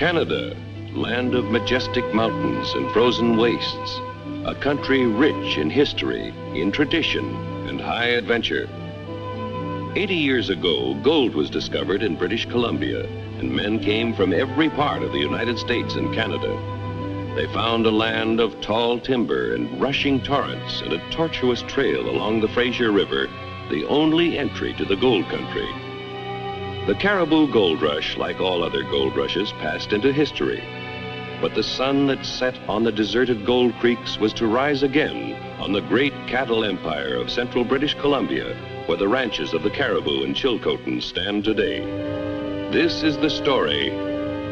Canada, land of majestic mountains and frozen wastes. A country rich in history, in tradition, and high adventure. 80 years ago, gold was discovered in British Columbia, and men came from every part of the United States and Canada. They found a land of tall timber and rushing torrents and a tortuous trail along the Fraser River, the only entry to the gold country. The Caribou Gold Rush, like all other gold rushes, passed into history. But the sun that set on the deserted gold creeks was to rise again on the great cattle empire of central British Columbia, where the ranches of the Caribou and Chilcotin stand today. This is the story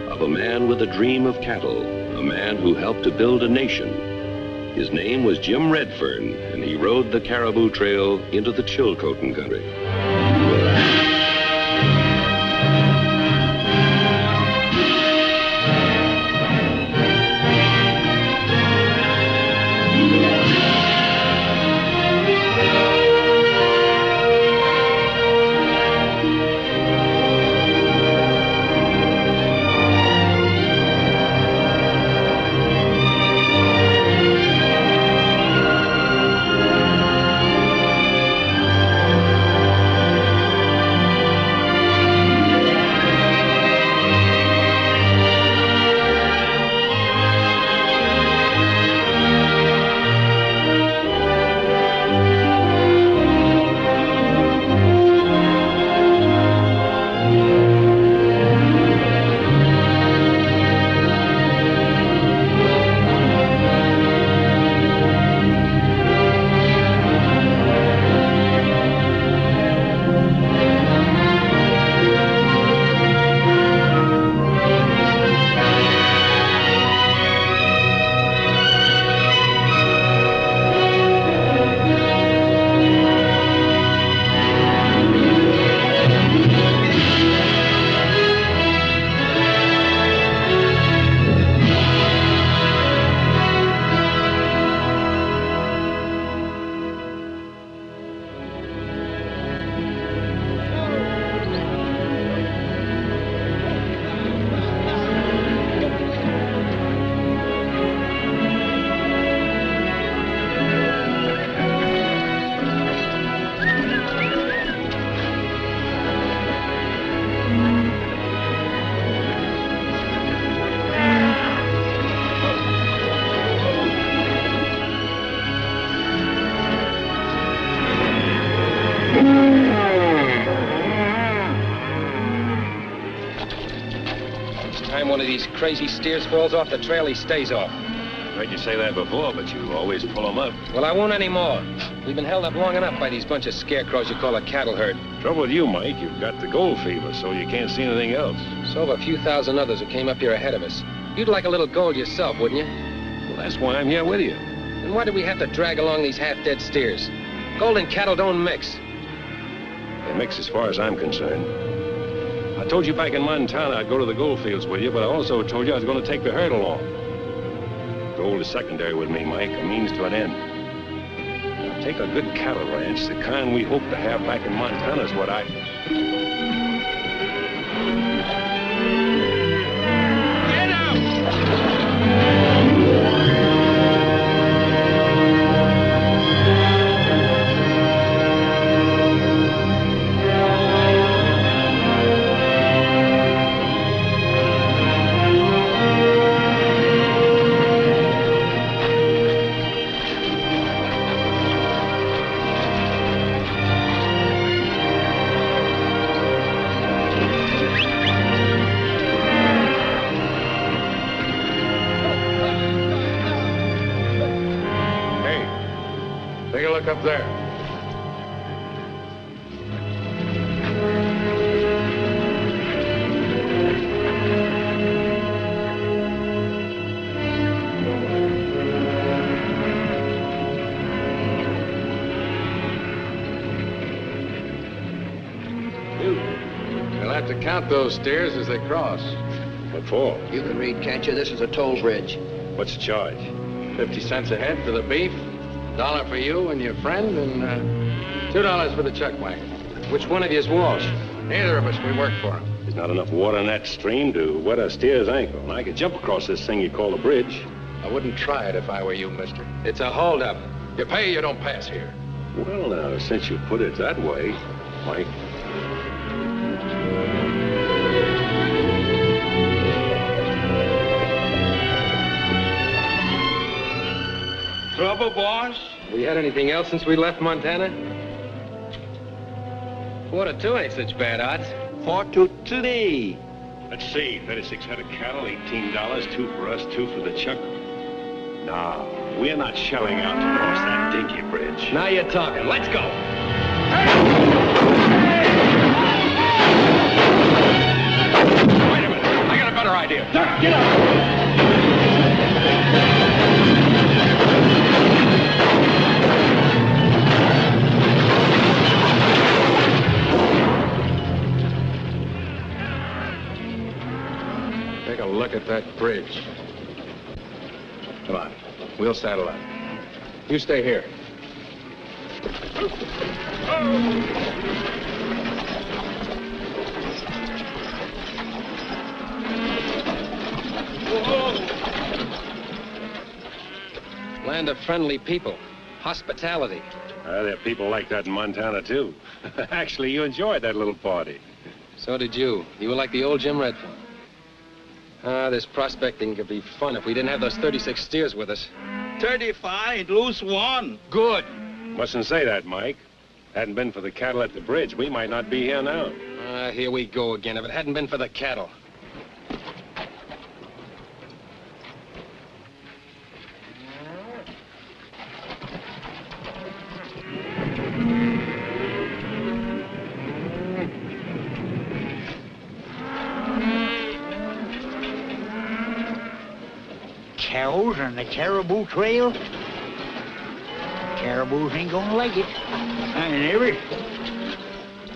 of a man with a dream of cattle, a man who helped to build a nation. His name was Jim Redfern, and he rode the Caribou Trail into the Chilcotin country. One of these crazy steers falls off the trail, he stays off. I've heard you say that before, but you always pull them up. Well, I won't anymore. We've been held up long enough by these bunch of scarecrows you call a cattle herd. Trouble with you, Mike, you've got the gold fever, so you can't see anything else. So have a few thousand others who came up here ahead of us. You'd like a little gold yourself, wouldn't you? Well, that's why I'm here with you. Then why do we have to drag along these half-dead steers? Gold and cattle don't mix. They mix as far as I'm concerned. I told you back in Montana I'd go to the gold fields with you, but I also told you I was going to take the herd along. Gold is secondary with me, Mike, a means to an end. Now, take a good cattle ranch, the kind we hope to have back in Montana is what I... Get out! Up there. You'll have to count those steers as they cross. What for? You can read, can't you? This is a toll bridge. What's the charge? 50 cents a head for the beef, $1 for you and your friend, and $2 for the chuck wagon. Which one of you's Walsh? Neither of us, we work for him. There's not enough water in that stream to wet a steer's ankle, and I could jump across this thing you call a bridge. I wouldn't try it if I were you, mister. It's a holdup. You pay, you don't pass here. Well, now, since you put it that way, Mike. Trouble, boss? We had anything else since we left Montana? 4-2 ain't such bad odds. 4-3. Let's see, 36 head of cattle, $18, 2 for us, 2 for the chuck. No, we're not shelling out to cross that dinky bridge. Now you're talking. Let's go. Wait a minute, I got a better idea. Get up! Take a look at that bridge. Come on. We'll saddle up. You stay here. Land of friendly people. Hospitality. There are people like that in Montana, too. Actually, you enjoyed that little party. So did you. You were like the old Jim Redfield. This prospecting could be fun if we didn't have those 36 steers with us. 35, lose 1. Good. Mustn't say that, Mike. Hadn't been for the cattle at the bridge, we might not be here now. Here we go again. If it hadn't been for the cattle. Cows on the Caribou Trail? Caribous ain't gonna like it. Hi, neighbor.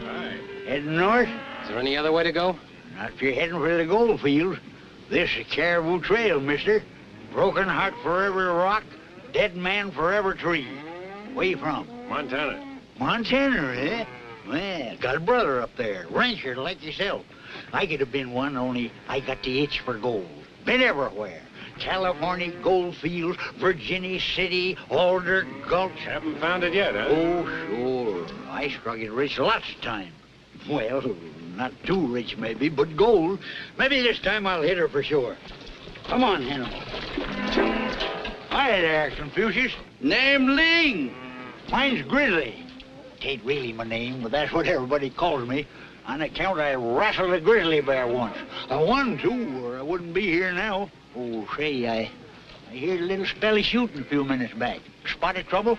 Hi. Heading north? Is there any other way to go? Not if you're heading for the gold field. This is Caribou Trail, mister. Broken heart for every rock, dead man for every tree. Where you from? Montana. Montana, eh? Well, got a brother up there, rancher like yourself. I could have been one, only I got the itch for gold. Been everywhere. California gold fields, Virginia City, Alder Gulch. Haven't found it yet, huh? Oh, sure. I struck it rich lots of time. Well, not too rich, maybe, but gold. Maybe this time I'll hit her for sure. Come on, Hannibal. Hi there, Confucius. Name Ling. Mine's Grizzly. Tain't really my name, but that's what everybody calls me. On account I wrestled a grizzly bear once. I won, too, or I wouldn't be here now. Oh, say, I heard a little spell of shooting a few minutes back. Spotted trouble?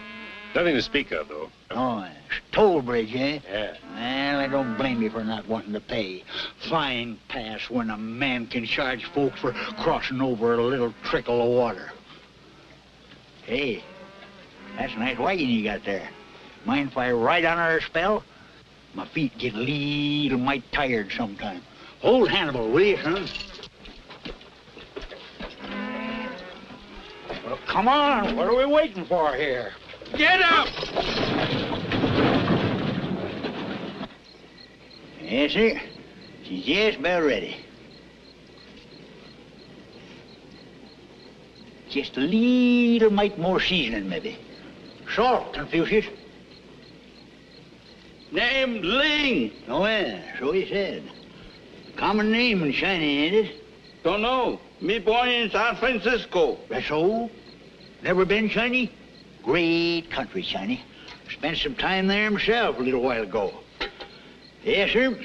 Nothing to speak of, though. Oh, it's toll bridge, eh? Yeah. Well, I don't blame you for not wanting to pay. Fine pass when a man can charge folks for crossing over a little trickle of water. Hey, that's a nice wagon you got there. Mind if I ride on her a spell? My feet get a little mite tired sometime. Hold Hannibal, will you, son? Well, come on. What are we waiting for here? Get up! Yes, sir. She's just about ready. Just a little mite more seasoning, maybe. Salt, Confucius. Name Ling. Oh, yeah, so he said. Common name in China, ain't it? Don't know. Me born in San Francisco. That's all? Never been China? Great country, China. Spent some time there himself a little while ago. Yes, sir.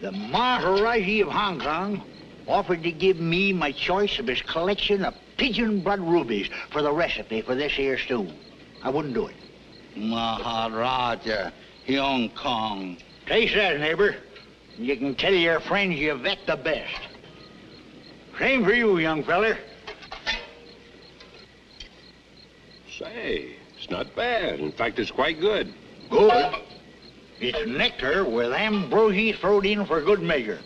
The Maharaji of Hong Kong offered to give me my choice of his collection of pigeon blood rubies for the recipe for this here stew. I wouldn't do it. Maharaja, Hong Kong. Taste that, neighbor. You can tell your friends you vet the best. Same for you, young feller. Say, it's not bad. In fact, it's quite good. Good. It's nectar with ambrosia thrown in for good measure.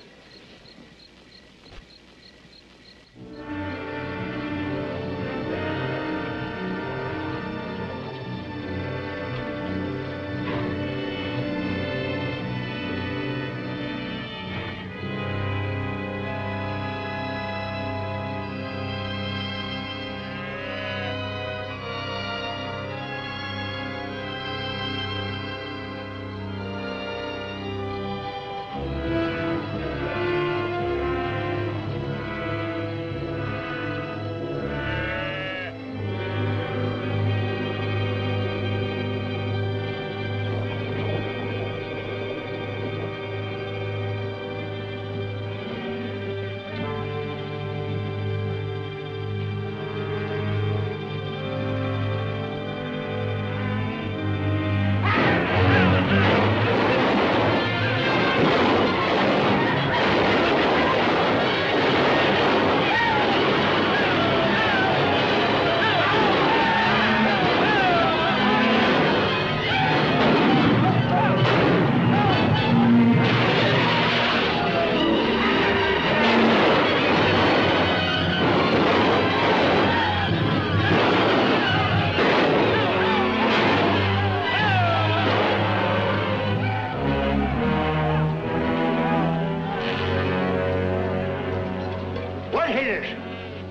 hit us.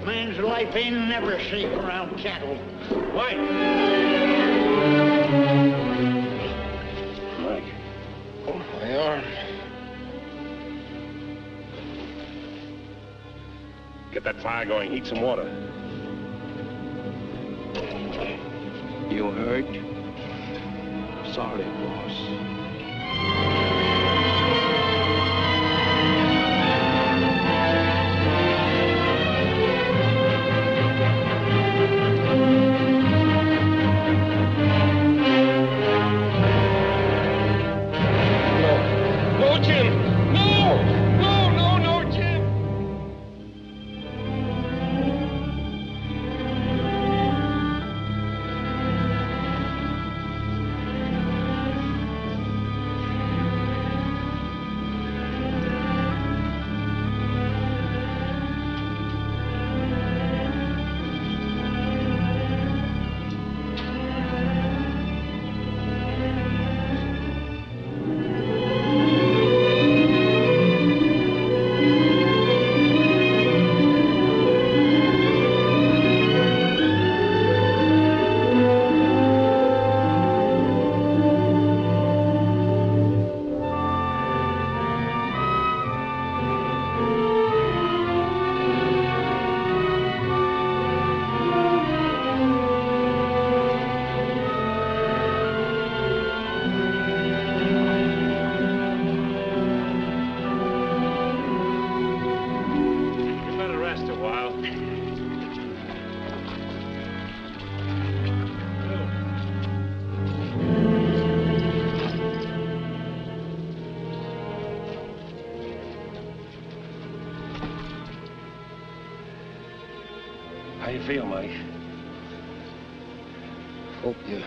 Man's life ain't never safe around cattle. Mike! Mike. Oh, my arm. Get that fire going. Heat some water. You hurt? Sorry, boss. How you feel, Mike? Hope you're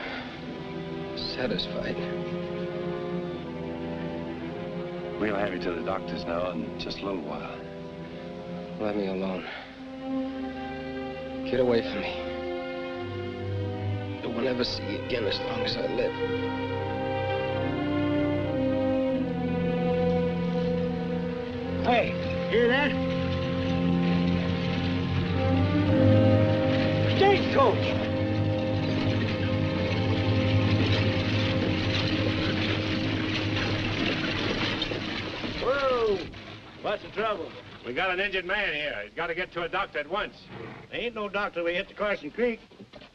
satisfied. We'll have you to the doctor's now in just a little while. Let me alone. Get away from me. I won't ever see you again as long as I live. Hey, hear that? Stagecoach! Whoa! What's the trouble? We got an injured man here. He's got to get to a doctor at once. There ain't no doctor. We hit the Carson Creek.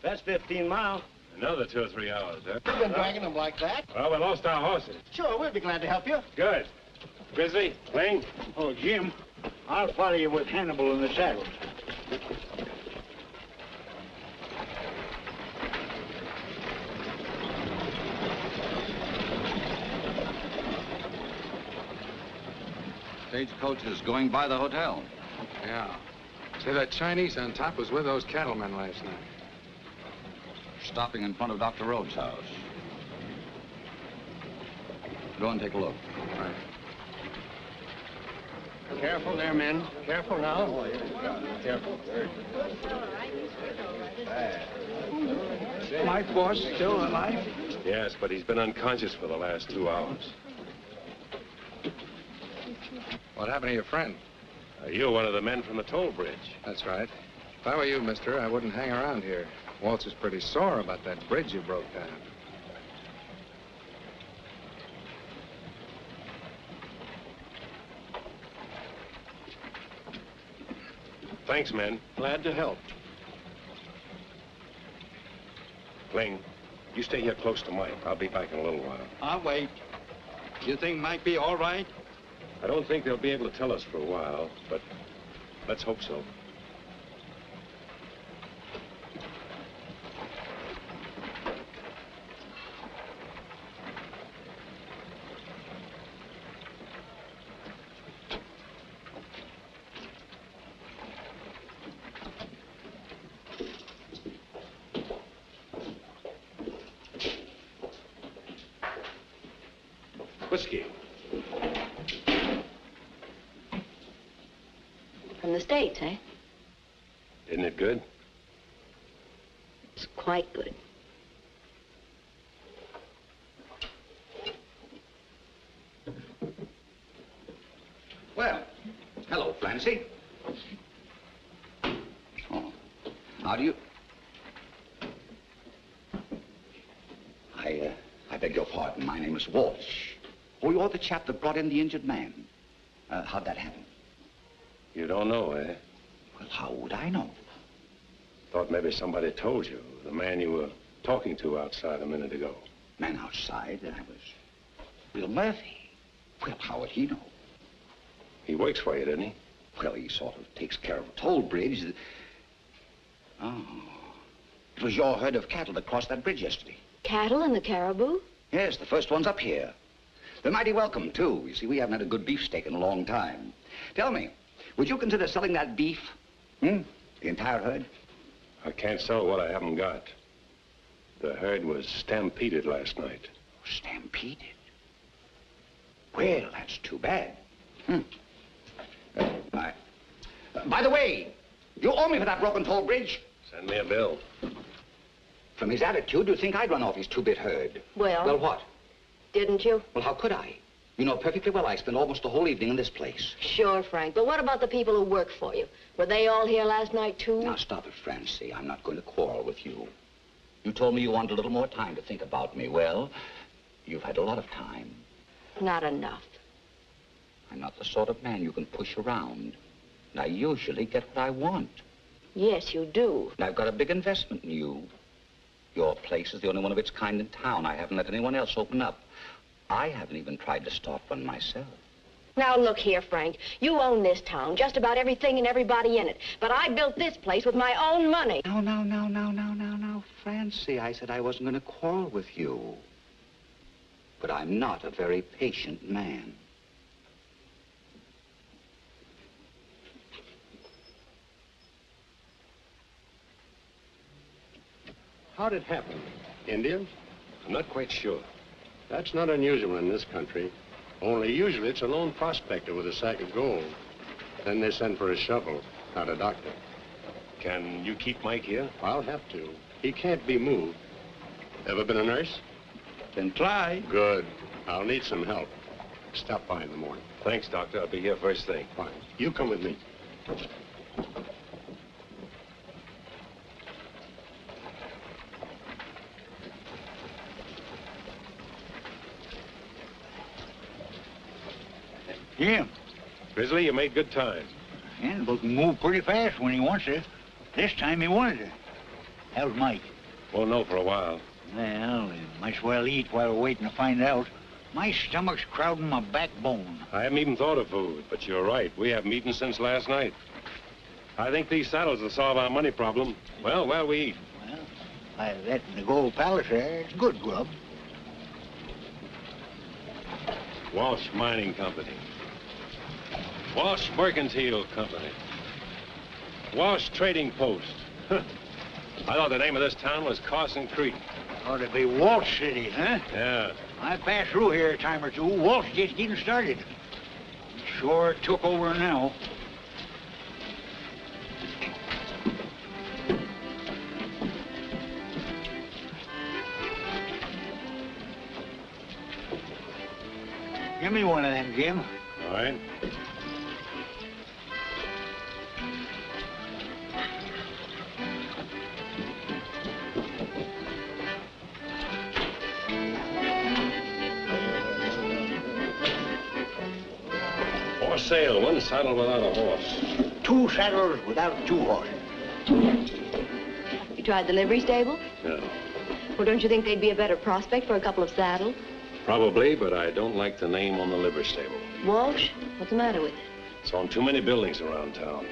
That's 15 miles. Another 2 or 3 hours, huh? You've been dragging them like that? Well, we lost our horses. Sure, we'll be glad to help you. Good. Grizzly, Ling, Oh, Jim, I'll follow you with Hannibal in the saddle. Stagecoach is going by the hotel. Yeah. Say, that Chinese on top was with those cattlemen last night. Stopping in front of Dr. Rhodes' house. Go and take a look. Right. Careful there, men. Careful now. Careful. My boss still alive? Yes, but he's been unconscious for the last 2 hours. What happened to your friend? You're one of the men from the toll bridge. That's right. If I were you, mister, I wouldn't hang around here. Waltz is pretty sore about that bridge you broke down. Thanks, men. Glad to help. Ling, you stay here close to Mike. I'll be back in a little while. I'll wait. You think Mike be all right? I don't think they'll be able to tell us for a while, but let's hope so. Whiskey. From the States, eh? Isn't it good? It's quite good. Well, hello, Clancy. How do you... I beg your pardon. My name is Walsh. Oh, you're the chap that brought in the injured man. How'd that happen? You don't know, eh? Well, how would I know? Thought maybe somebody told you. The man you were talking to outside a minute ago. Man outside? That was Will Murphy. Well, how would he know? He works for you, didn't he? Well, he sort of takes care of a toll bridge. Oh. It was your herd of cattle that crossed that bridge yesterday. Cattle and the caribou? Yes, the first one's up here. They're mighty welcome, too. You see, we haven't had a good beefsteak in a long time. Tell me, would you consider selling that beef? The entire herd? I can't sell what I haven't got. The herd was stampeded last night. Stampeded? Well, that's too bad. By the way, you owe me for that broken toll bridge. Send me a bill. From his attitude, you'd think I'd run off his two-bit herd. Well... Well, what? Didn't you? Well, how could I? You know perfectly well I spent almost the whole evening in this place. Sure, Frank, but what about the people who work for you? Were they all here last night, too? Now, stop it, Francie. I'm not going to quarrel with you. You told me you wanted a little more time to think about me. Well, you've had a lot of time. Not enough. I'm not the sort of man you can push around. And I usually get what I want. Yes, you do. And I've got a big investment in you. Your place is the only one of its kind in town. I haven't let anyone else open up. I haven't even tried to start one myself. Now, look here, Frank. You own this town, just about everything and everybody in it. But I built this place with my own money. No, Francie. I said I wasn't going to quarrel with you. But I'm not a very patient man. How'd it happen? Indians? I'm not quite sure. That's not unusual in this country. Only usually it's a lone prospector with a sack of gold. Then they send for a shovel, not a doctor. Can you keep Mike here? I'll have to. He can't be moved. Ever been a nurse? Then try. Good. I'll need some help. Stop by in the morning. Thanks, Doctor. I'll be here first thing. Fine. You come with me. Jim. Grizzly, you made good time. Hannibal can move pretty fast when he wants to. This time he wanted to. How's Mike? Won't know for a while. Well, we might as well eat while we're waiting to find out. My stomach's crowding my backbone. I haven't even thought of food, but you're right. We haven't eaten since last night. I think these saddles will solve our money problem. Well, while we eat. Well, that in the Gold Palace there, it's good grub. Walsh Mining Company. Walsh Mercantile Company. Walsh Trading Post. I thought the name of this town was Carson Creek. Ought to be Walsh City, huh? Yeah. I passed through here a time or two. Walsh just getting started. Sure took over now. Give me one of them, Jim. All right. For sale, one saddle without a horse. 2 saddles without 2 horses. You tried the livery stable? No. Well, don't you think they'd be a better prospect for a couple of saddles? Probably, but I don't like the name on the livery stable. Walsh? What's the matter with it? It's on too many buildings around town.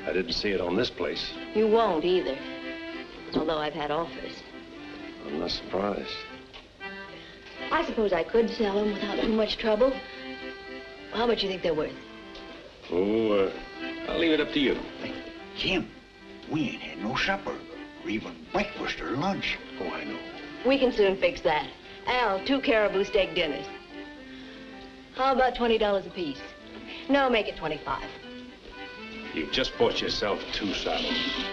I didn't see it on this place. You won't either. Although I've had offers. I'm not surprised. I suppose I could sell them without too much trouble. How much do you think they're worth? Oh, I'll leave it up to you. Hey, Jim, we ain't had no supper, or even breakfast or lunch. Oh, I know. We can soon fix that. Al, 2 caribou steak dinners. How about $20 apiece? No, make it 25. You've just bought yourself 2 saddles.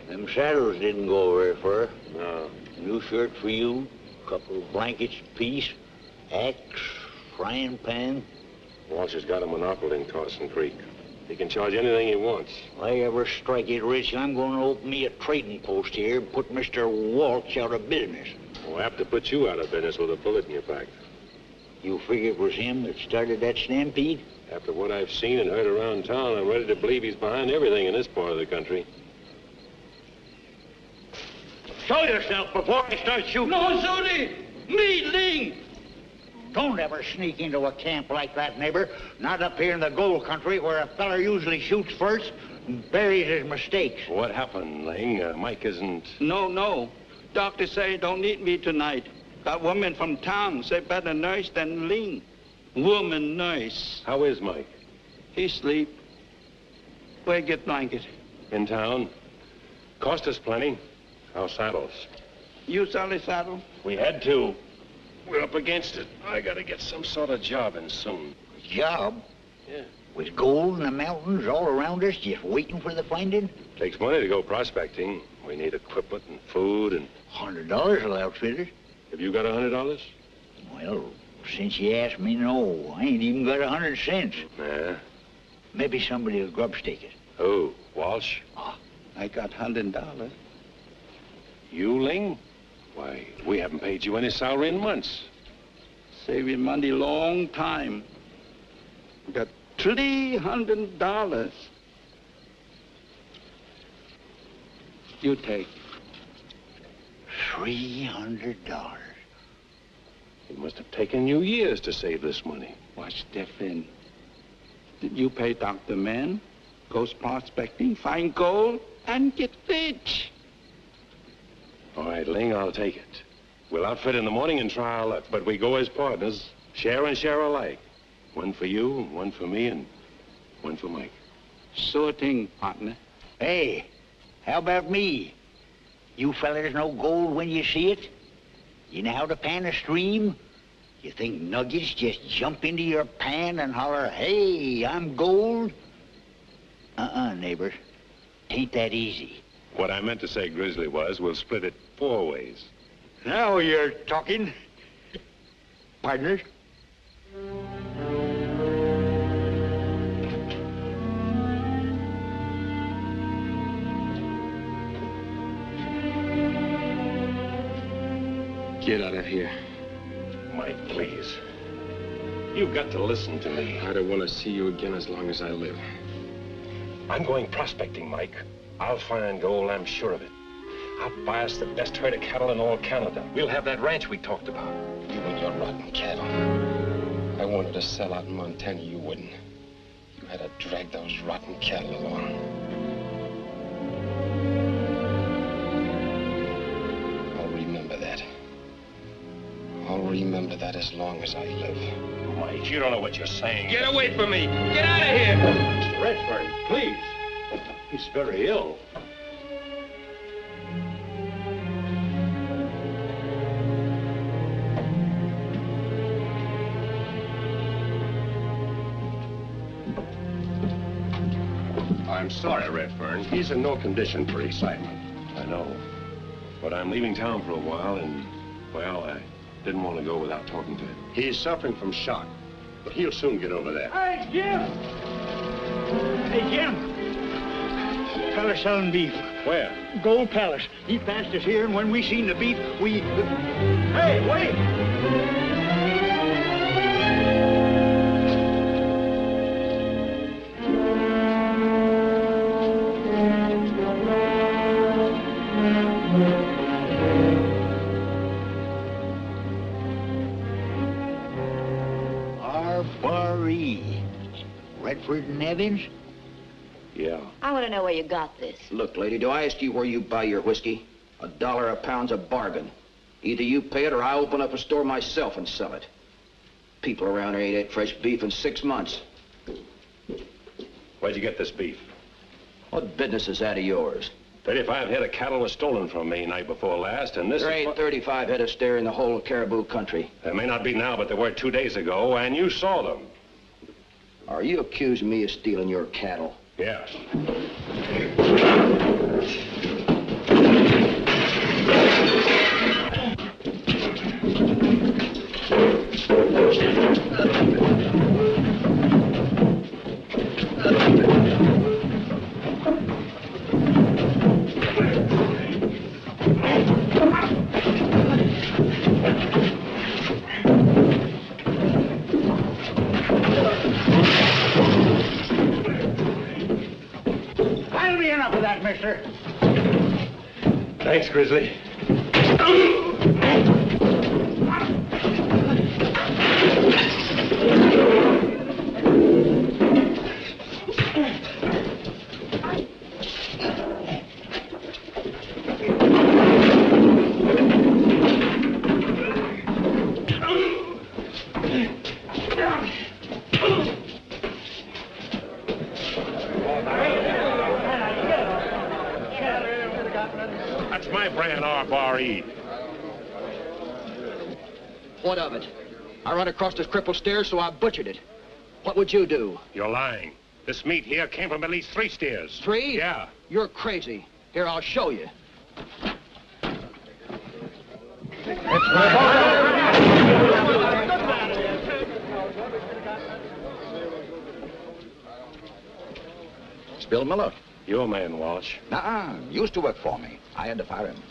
Them saddles didn't go very far. No. New shirt for you, couple of blankets apiece, axe, frying pan. Walsh has got a monopoly in Carson Creek. He can charge anything he wants. If I ever strike it rich, I'm going to open me a trading post here and put Mr. Walsh out of business. We'll have to put you out of business with a bullet in your back. You figure it was him that started that stampede? After what I've seen and heard around town, I'm ready to believe he's behind everything in this part of the country. Show yourself before I start shooting. No, Zuni! Me, Ling! Don't ever sneak into a camp like that, neighbor. Not up here in the gold country where a feller usually shoots first and buries his mistakes. What happened, Ling? Mike isn't... No. Doctor say don't need me tonight. Got woman from town say better nurse than Ling. Woman nurse. How is Mike? He sleep. Where get blanket? In town. Cost us plenty. Our saddles. You sell the saddle? We had to. We're up against it. I gotta get some sort of job in soon. Job? Yeah. With gold in the mountains all around us, just waiting for the finding? Takes money to go prospecting. We need equipment and food and... $100 will outfit it. Have you got $100? Well, since you asked me, no. I ain't even got 100 cents. Nah. Maybe somebody will grubstake it. Who? Walsh? I got $100. You, Ling? Why, we haven't paid you any salary in months. Saving money long time. Got $300. You take. $300. It must have taken you years to save this money. What's different? Did you pay Dr. Mann? Goes prospecting, find gold, and get rich. All right, Ling, I'll take it. We'll outfit in the morning and try our luck, but we go as partners, share and share alike. One for you, one for me, and one for Mike. Sure thing, partner. Hey, how about me? You fellas know gold when you see it? You know how to pan a stream? You think nuggets just jump into your pan and holler, hey, I'm gold? Neighbor. Ain't that easy. What I meant to say, Grizzly, was we'll split it 4 ways. Now you're talking. Partners? Get out of here. Mike, please. You've got to listen to me. I don't want to see you again as long as I live. I'm going prospecting, Mike. I'll find gold, I'm sure of it. I'll buy us the best herd of cattle in all Canada. We'll have that ranch we talked about. You and your rotten cattle. I wanted to sell out in Montana, you wouldn't. You had to drag those rotten cattle along. I'll remember that. I'll remember that as long as I live. Mike, you don't know what you're saying. Get away from me! Get out of here! Mr. Redfern, please. He's very ill. I'm sorry, Redfern. He's in no condition for excitement. I know. But I'm leaving town for a while, and, well, I didn't want to go without talking to him. He's suffering from shock, but he'll soon get over that. Hey, Jim! Hey, Jim! Feller selling beef. Where? Gold Palace. He passed us here, and when we seen the beef, we... Hey, wait! Redford and Evans? Yeah. I want to know where you got this. Look, lady, do I ask you where you buy your whiskey? $1 a pound's a bargain. Either you pay it or I open up a store myself and sell it. People around here ain't ate fresh beef in 6 months. Where'd you get this beef? What business is that of yours? 35 head of cattle was stolen from me night before last, and this There ain't 35 head of steer in the whole of Caribou country. There may not be now, but there were 2 days ago, and you saw them. Are you accusing me of stealing your cattle? Yes. That'll be enough of that, mister. Thanks, Grizzly. That's my brand, R-Bar-E. What of it? I run across this crippled steers, so I butchered it. What would you do? You're lying. This meat here came from at least 3 steers. 3? Yeah. You're crazy. Here, I'll show you. It's Bill Miller. Your man, Walsh. Nuh-uh. Used to work for me. I had to fire him.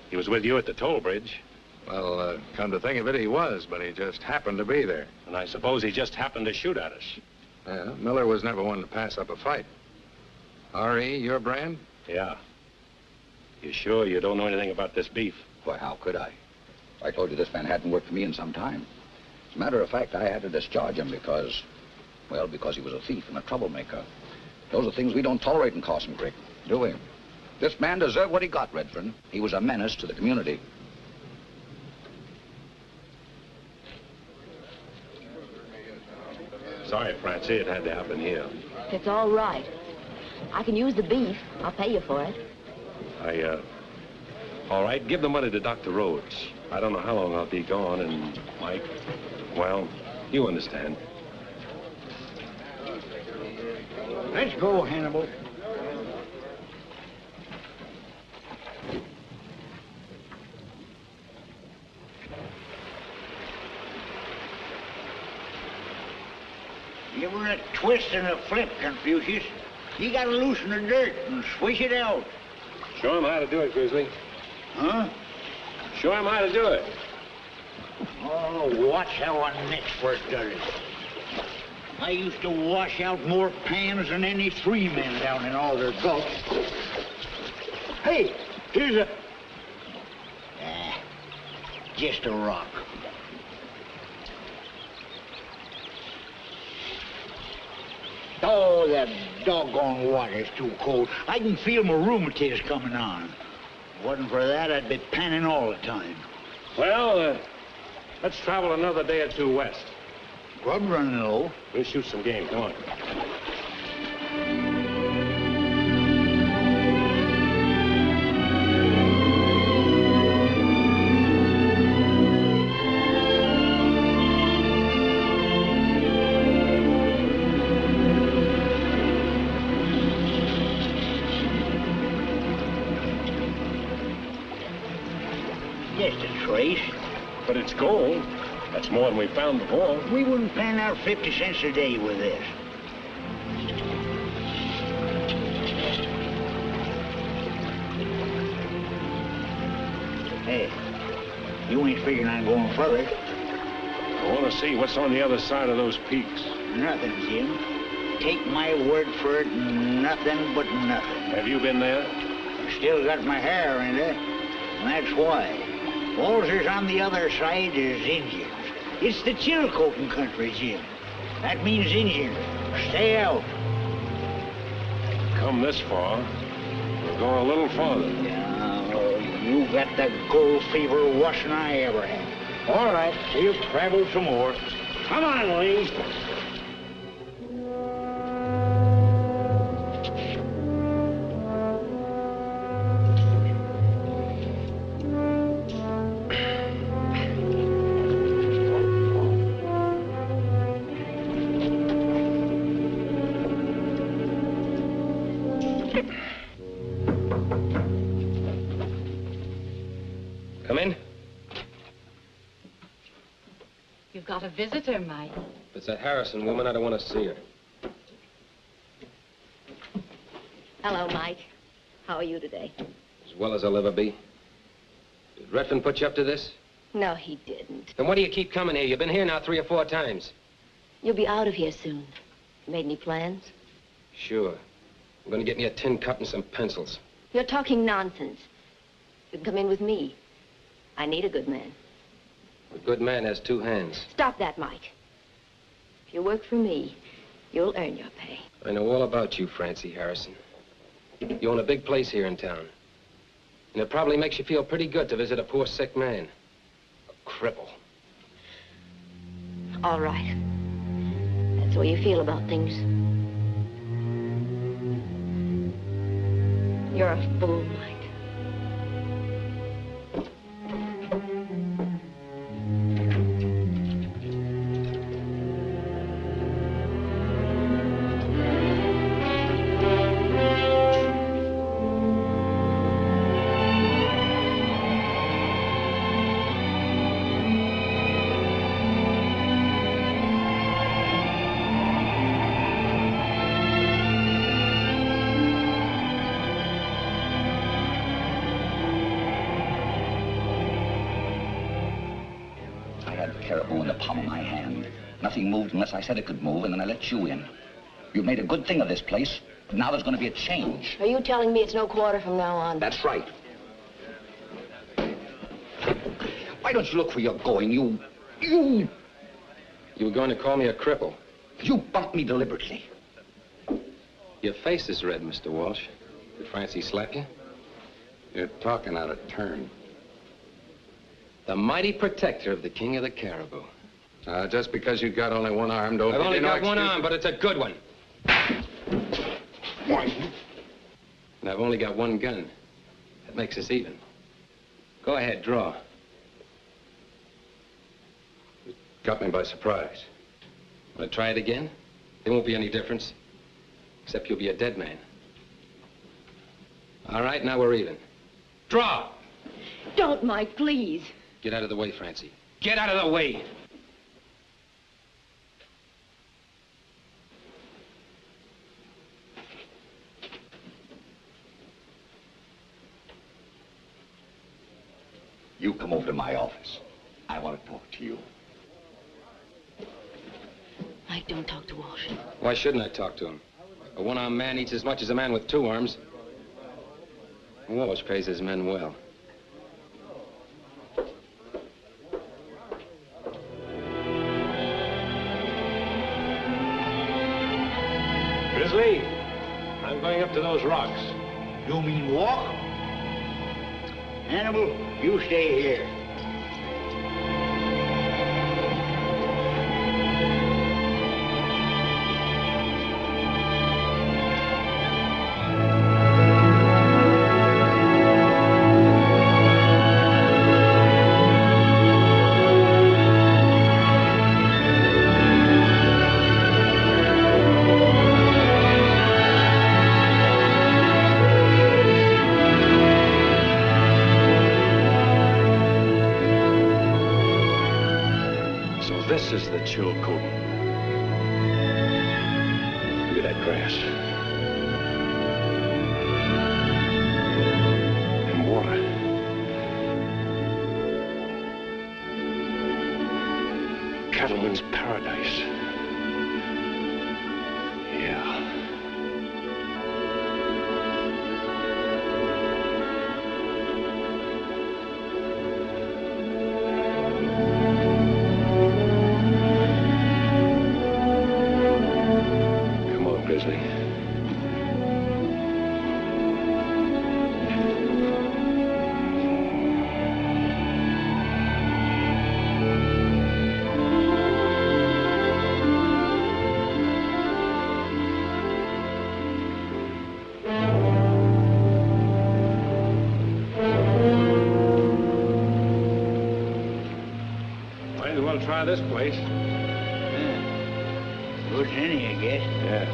He was with you at the toll bridge. Well, come to think of it, he was, but he just happened to be there. And I suppose he just happened to shoot at us. Yeah, Miller was never one to pass up a fight. R.E., your brand? Yeah. You sure you don't know anything about this beef? Why, how could I? I told you this man hadn't worked for me in some time. As a matter of fact, I had to discharge him because he was a thief and a troublemaker. Those are things we don't tolerate in Carson Creek, do we? This man deserved what he got, Redfern. He was a menace to the community. Sorry, Francie, it had to happen here. It's all right. I can use the beef. I'll pay you for it. All right, give the money to Dr. Rhodes. I don't know how long I'll be gone, and Mike, well, you understand. Let's go, Hannibal. Give her a twist and a flip, Confucius. You gotta loosen the dirt and swish it out. Show him how to do it, Grizzly. Huh? Show him how to do it. Oh, watch how a next first does it. I used to wash out more pans than any 3 men down in Alder Gulch. Hey, here's a... just a rock. Oh, that doggone water's too cold. I can feel my rheumatiz coming on. If it wasn't for that, I'd be panning all the time. Well, let's travel another day or 2 west. Grub running low. We'll shoot some game. Come on. Just a trace. But it's gold. That's more than we found before. We wouldn't pan out 50 cents a day with this. Hey, you ain't figuring on going further. I want to see what's on the other side of those peaks. Nothing, Jim. Take my word for it, nothing but nothing. Have you been there? I still got my hair in it, and that's why. All there's on the other side is Indians. It's the Chilcotin country, Jim. That means Indian. Stay out. Come this far. We'll go a little farther. Now, you got the gold fever worse than I ever had. All right, we'll travel some more. Come on, Lee. Come in. You've got a visitor, Mike. If it's that Harrison woman, I don't want to see her. Hello, Mike. How are you today? As well as I'll ever be. Did Redfern put you up to this? No, he didn't. Then why do you keep coming here? You've been here now 3 or 4 times. You'll be out of here soon. Made any plans? Sure. I'm going to get me a tin cup and some pencils. You're talking nonsense. You can come in with me. I need a good man. A good man has two hands. Stop that, Mike. If you work for me, you'll earn your pay. I know all about you, Francie Harrison. You own a big place here in town. And it probably makes you feel pretty good to visit a poor sick man. A cripple. All right. That's the way you feel about things. You're a fool, Mike. Nothing moved unless I said it could move, and then I let you in. You've made a good thing of this place, but now there's going to be a change. Are you telling me it's no quarter from now on? That's right. Why don't you look where you're going? You were going to call me a cripple. You bumped me deliberately. Your face is red, Mr. Walsh. Did Francie slap you? You're talking out of turn. The mighty protector of the King of the Caribou. Just because you got only one arm, don't... I've only got one arm, but it's a good one. Why? And I've only got one gun. That makes us even. Go ahead, draw. You got me by surprise. Want to try it again? There won't be any difference. Except you'll be a dead man. All right, now we're even. Draw! Don't, Mike, please. Get out of the way, Francie. Get out of the way! You come over to my office. I want to talk to you. Mike, don't talk to Walsh. Why shouldn't I talk to him? A one-armed man eats as much as a man with two arms. Walsh pays his men well. Grizzly, I'm going up to those rocks. You mean walk? Hannibal, you stay here. This is the Chilcotin. Look at that grass. And water. Cattleman's paradise. Yeah. Try this place. Good as any, I guess. Yeah.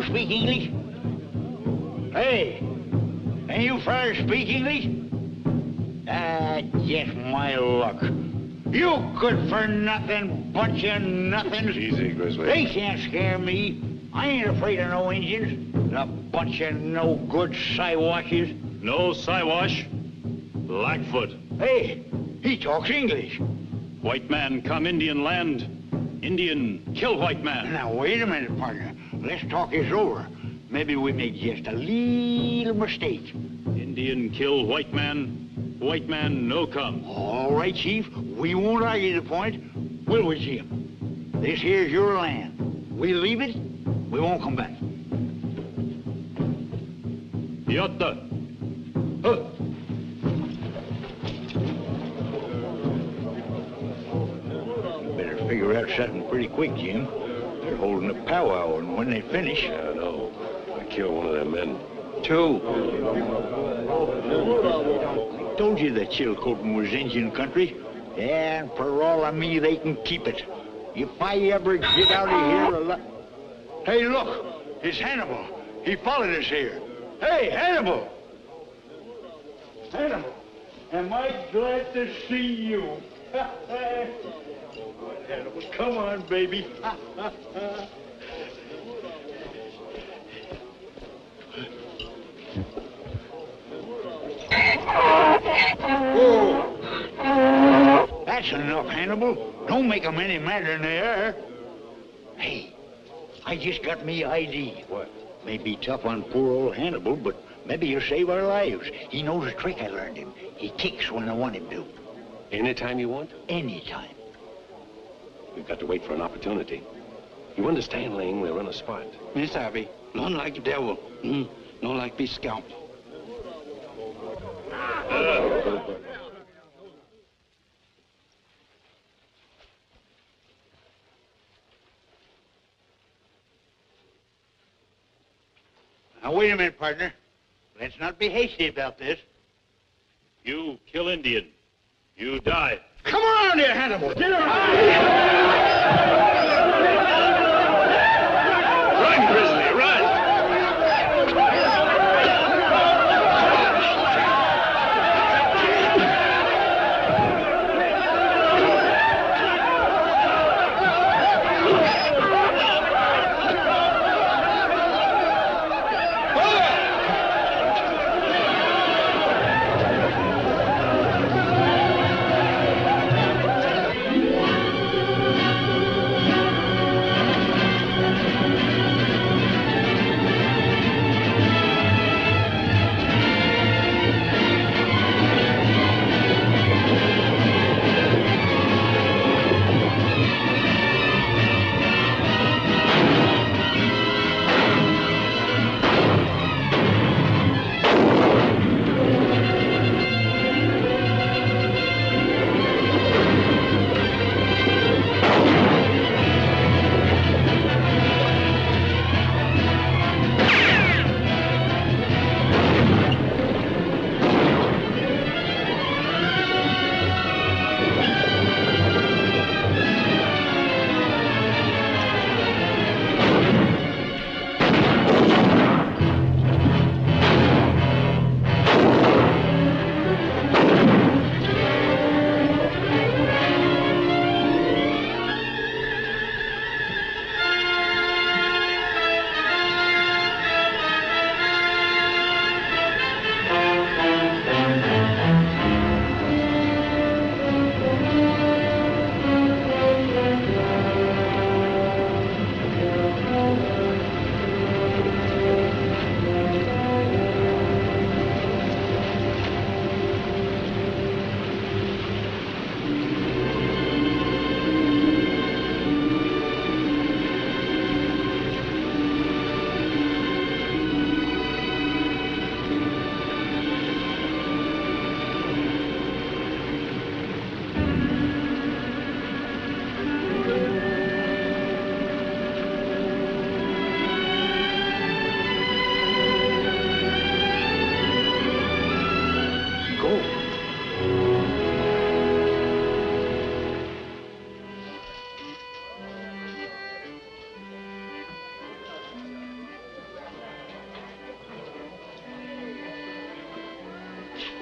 you speak English? Hey, can you fellas speak English? Just my luck. You good for nothing, bunch of nothings. Easy, Grizzly. They can't scare me. I ain't afraid of no Indians. A bunch of no good Siwashes. No Siwash. Blackfoot. Hey, he talks English. White man come Indian land. Indian kill white man. Now, wait a minute, partner. Let's talk this over. Maybe we made just a little mistake. Indian kill white man. White man no come. All right, Chief. We won't argue the point, will we, Jim? This here's your land. We leave it, we won't come back. Yotta. Huh. Better figure out something pretty quick, Jim. They're holding a powwow, and when they finish... Yeah, I know. I killed one of their men. 2. I told you that Chilcotin was Indian country. And for all of me, they can keep it. If I ever get out of here alive... Hey, look! It's Hannibal. He followed us here. Hey, Hannibal! Hannibal, am I glad to see you? Hannibal, come on, baby. Oh. That's enough, Hannibal. Don't make them any madder than they are. Hey, I just got me ID. What? May be tough on poor old Hannibal, but maybe he'll save our lives. He knows a trick I learned him. He kicks when I want him to. Anytime you want? Anytime. We've got to wait for an opportunity. You understand, Lane, we're on a spot. Miss Abby, none like the devil. No like be scalped. Now, wait a minute, partner. Let's not be hasty about this. You kill Indian. You die. Come around here, Hannibal. Get around. Run, Grizzly, run!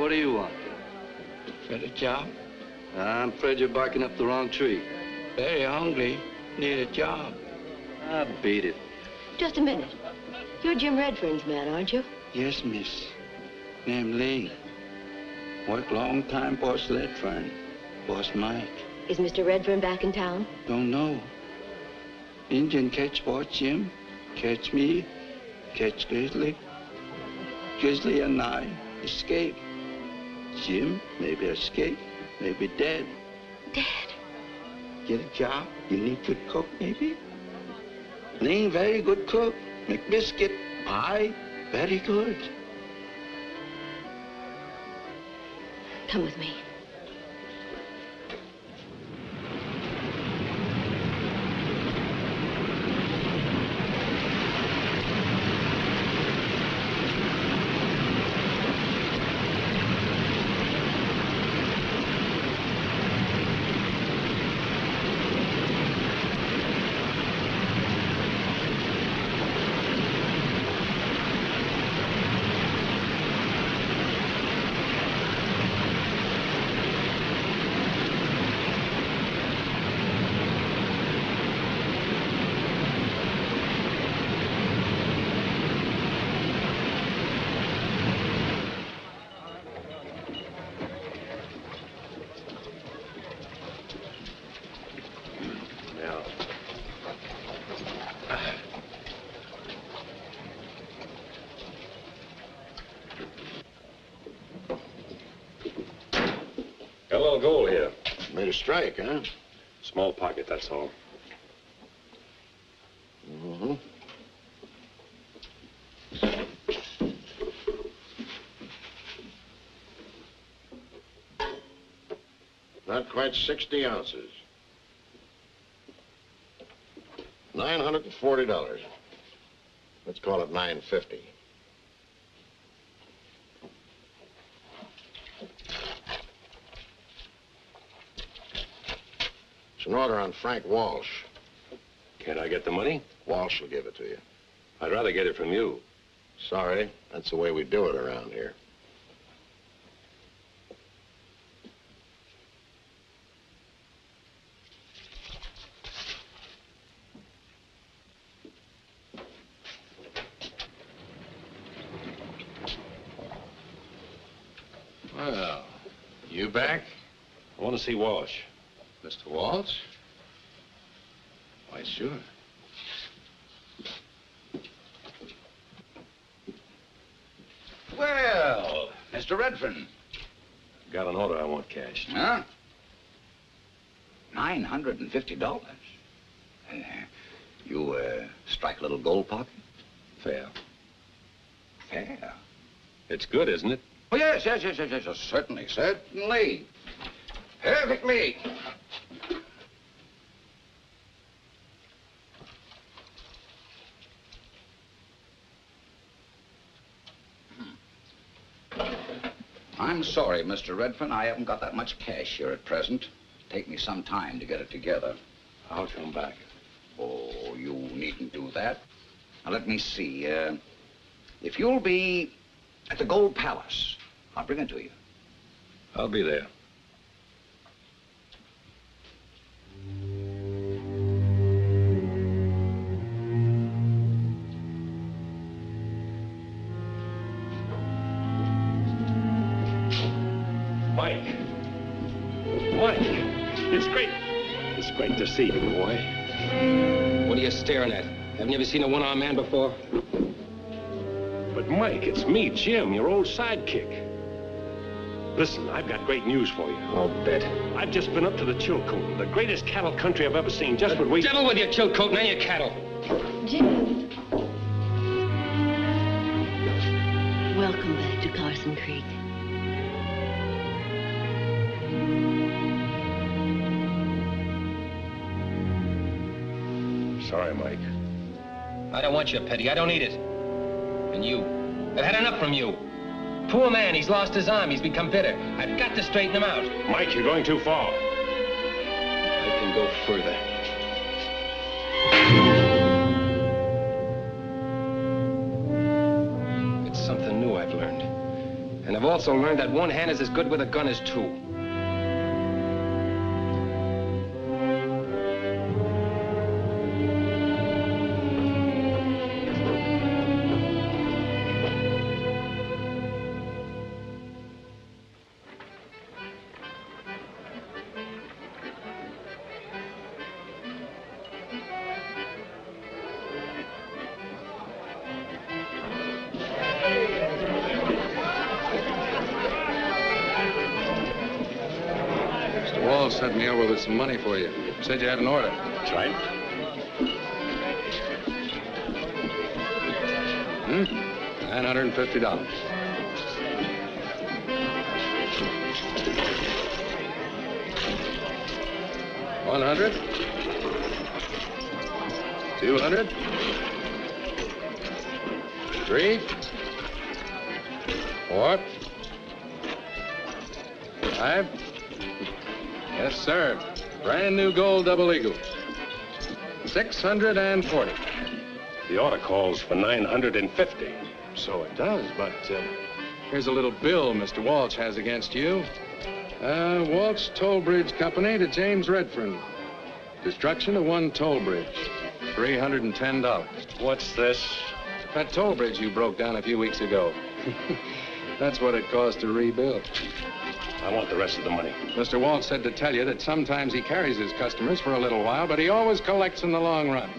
What do you want? Got a job? I'm afraid you're barking up the wrong tree. Very hungry. Need a job. Ah, beat it. Just a minute. You're Jim Redfern's man, aren't you? Yes, miss. Name Lee. Work long time, Boss Redfern. Boss Mike. Is Mr. Redfern back in town? Don't know. Indian catch Boss Jim. Catch me. Catch Grizzly. Grizzly and I escape. Jim maybe escape, maybe dead. Dead? Get a job? You need good cook, maybe? Ling very good cook. Make biscuit, pie, very good. Come with me. Got a little gold here. Made a strike, huh? Small pocket, that's all. Mm-hmm. Not quite 60 ounces. $940. Let's call it $950. It's an order on Frank Walsh. Can't I get the money? Walsh will give it to you. I'd rather get it from you. Sorry, that's the way we do it around here. Well, you back? I want to see Walsh. Mr. Walsh? Why, sure. Well, Mr. Redfern. Got an order I want cashed. Huh? $950. You, strike a little gold pocket? Fair. Fair? It's good, isn't it? Oh, yes, certainly, certainly. Perfectly. I'm sorry, Mr. Redfern. I haven't got that much cash here at present. Take me some time to get it together. I'll come back. Oh, you needn't do that. Now, let me see. If you'll be at the Gold Palace, I'll bring it to you. I'll be there. Mike. Mike. It's great. It's great to see you, boy. What are you staring at? Haven't you ever seen a one-armed man before? But, Mike, it's me, Jim, your old sidekick. Listen, I've got great news for you. I'll bet. I've just been up to the Chilcoot, the greatest cattle country I've ever seen. Just what we... Devil with your Chilcoot and your cattle. Jim. Welcome back to Carson Creek. Sorry, Mike. I don't want you, Petty. I don't need it. And you. I've had enough from you. Poor man, he's lost his arm. He's become bitter. I've got to straighten him out. Mike, you're going too far. I can go further. It's something new I've learned. And I've also learned that one hand is as good with a gun as two. Wall sent me over with some money for you. Said you had an order. That's right. $950. $100. $200. $3. $4. $5. Yes, sir. Brand new gold double eagle. $640. The order calls for $950. So it does, but here's a little bill Mr. Walsh has against you. Walsh Toll Bridge Company to James Redfern. Destruction of one toll bridge. $310. What's this? That toll bridge you broke down a few weeks ago. That's what it cost to rebuild. I want the rest of the money. Mr. Walsh said to tell you that sometimes he carries his customers for a little while, but he always collects in the long run.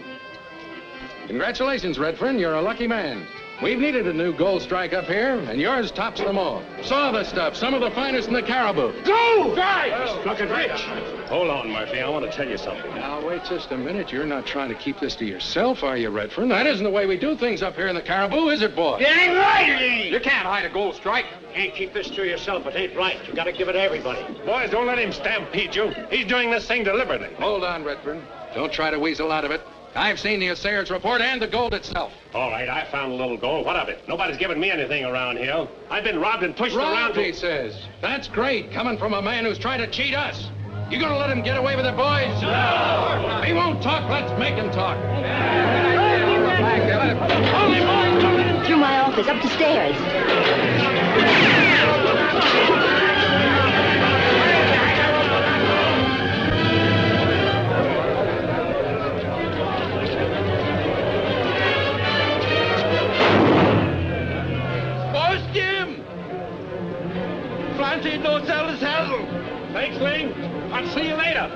Congratulations, Redfern. You're a lucky man. We've needed a new gold strike up here, and yours tops them all. Saw the stuff, some of the finest in the Caribou. Go! Guys! Look at Rich! Hold on, Murphy. I want to tell you something. Now, wait just a minute. You're not trying to keep this to yourself, are you, Redfern? That isn't the way we do things up here in the Caribou, is it, boy? It ain't right, it ain't. You can't hide a gold strike. Can't keep this to yourself. It ain't right. You gotta give it to everybody. Boys, don't let him stampede you. He's doing this thing deliberately. Hold on, Redfern. Don't try to weasel out of it. I've seen the assayer's report and the gold itself. All right, I found a little gold. What of it? Nobody's given me anything around here. I've been robbed and pushed around. He says. That's great, coming from a man who's trying to cheat us. You gonna let him get away with it, boys? No! He won't talk. Let's make him talk. Only boys, don't let him... Through my office, up the stairs. Don't sell his handle. Thanks, Ling. I'll see you later.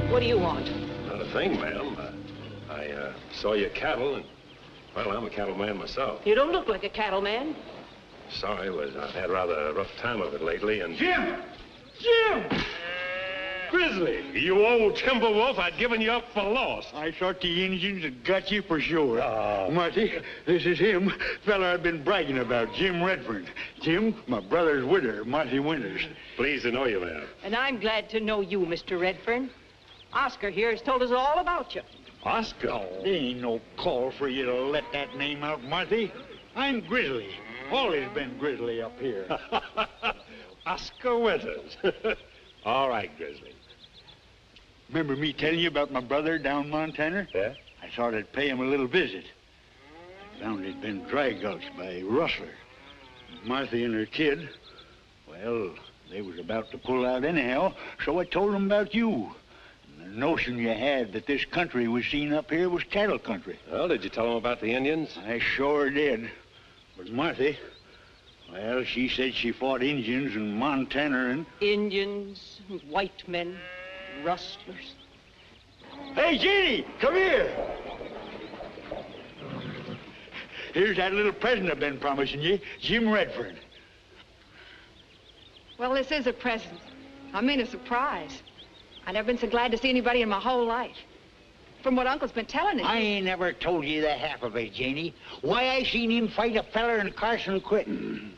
What do you want? Not a thing, ma'am. I saw your cattle, and, well, I'm a cattleman myself. You don't look like a cattleman. Sorry, I've had rather a rough time of it lately, and... Jim! Jim! Grizzly, you old timber wolf, I'd given you up for lost. I thought the Indians had got you for sure. Oh. Marty, this is him, fella I've been bragging about, Jim Redfern. Jim, my brother's widow, Marty Winters. Pleased to know you, ma'am. And I'm glad to know you, Mr. Redfern. Oscar here has told us all about you. Oscar? Oh, there ain't no call for you to let that name out, Marty. I'm Grizzly. Always been Grizzly up here. Oscar Winters. All right, Grizzly. Remember me telling you about my brother down Montana? Yeah? I thought I'd pay him a little visit. Found he'd been dry gulched by a rustler. Martha and her kid, well, they was about to pull out anyhow, so I told them about you. And the notion you had that this country was seen up here was cattle country. Well, did you tell them about the Indians? I sure did. But Martha, well, she said she fought Indians in Montana and... Indians, white men, rustlers. Hey, Jeannie, come here. Here's that little present I've been promising you, Jim Redfern. Well, this is a present. I mean a surprise. I've never been so glad to see anybody in my whole life. From what Uncle's been telling us. I ain't never told you the half of it, Janie. Why, I seen him fight a feller in Carson quitting.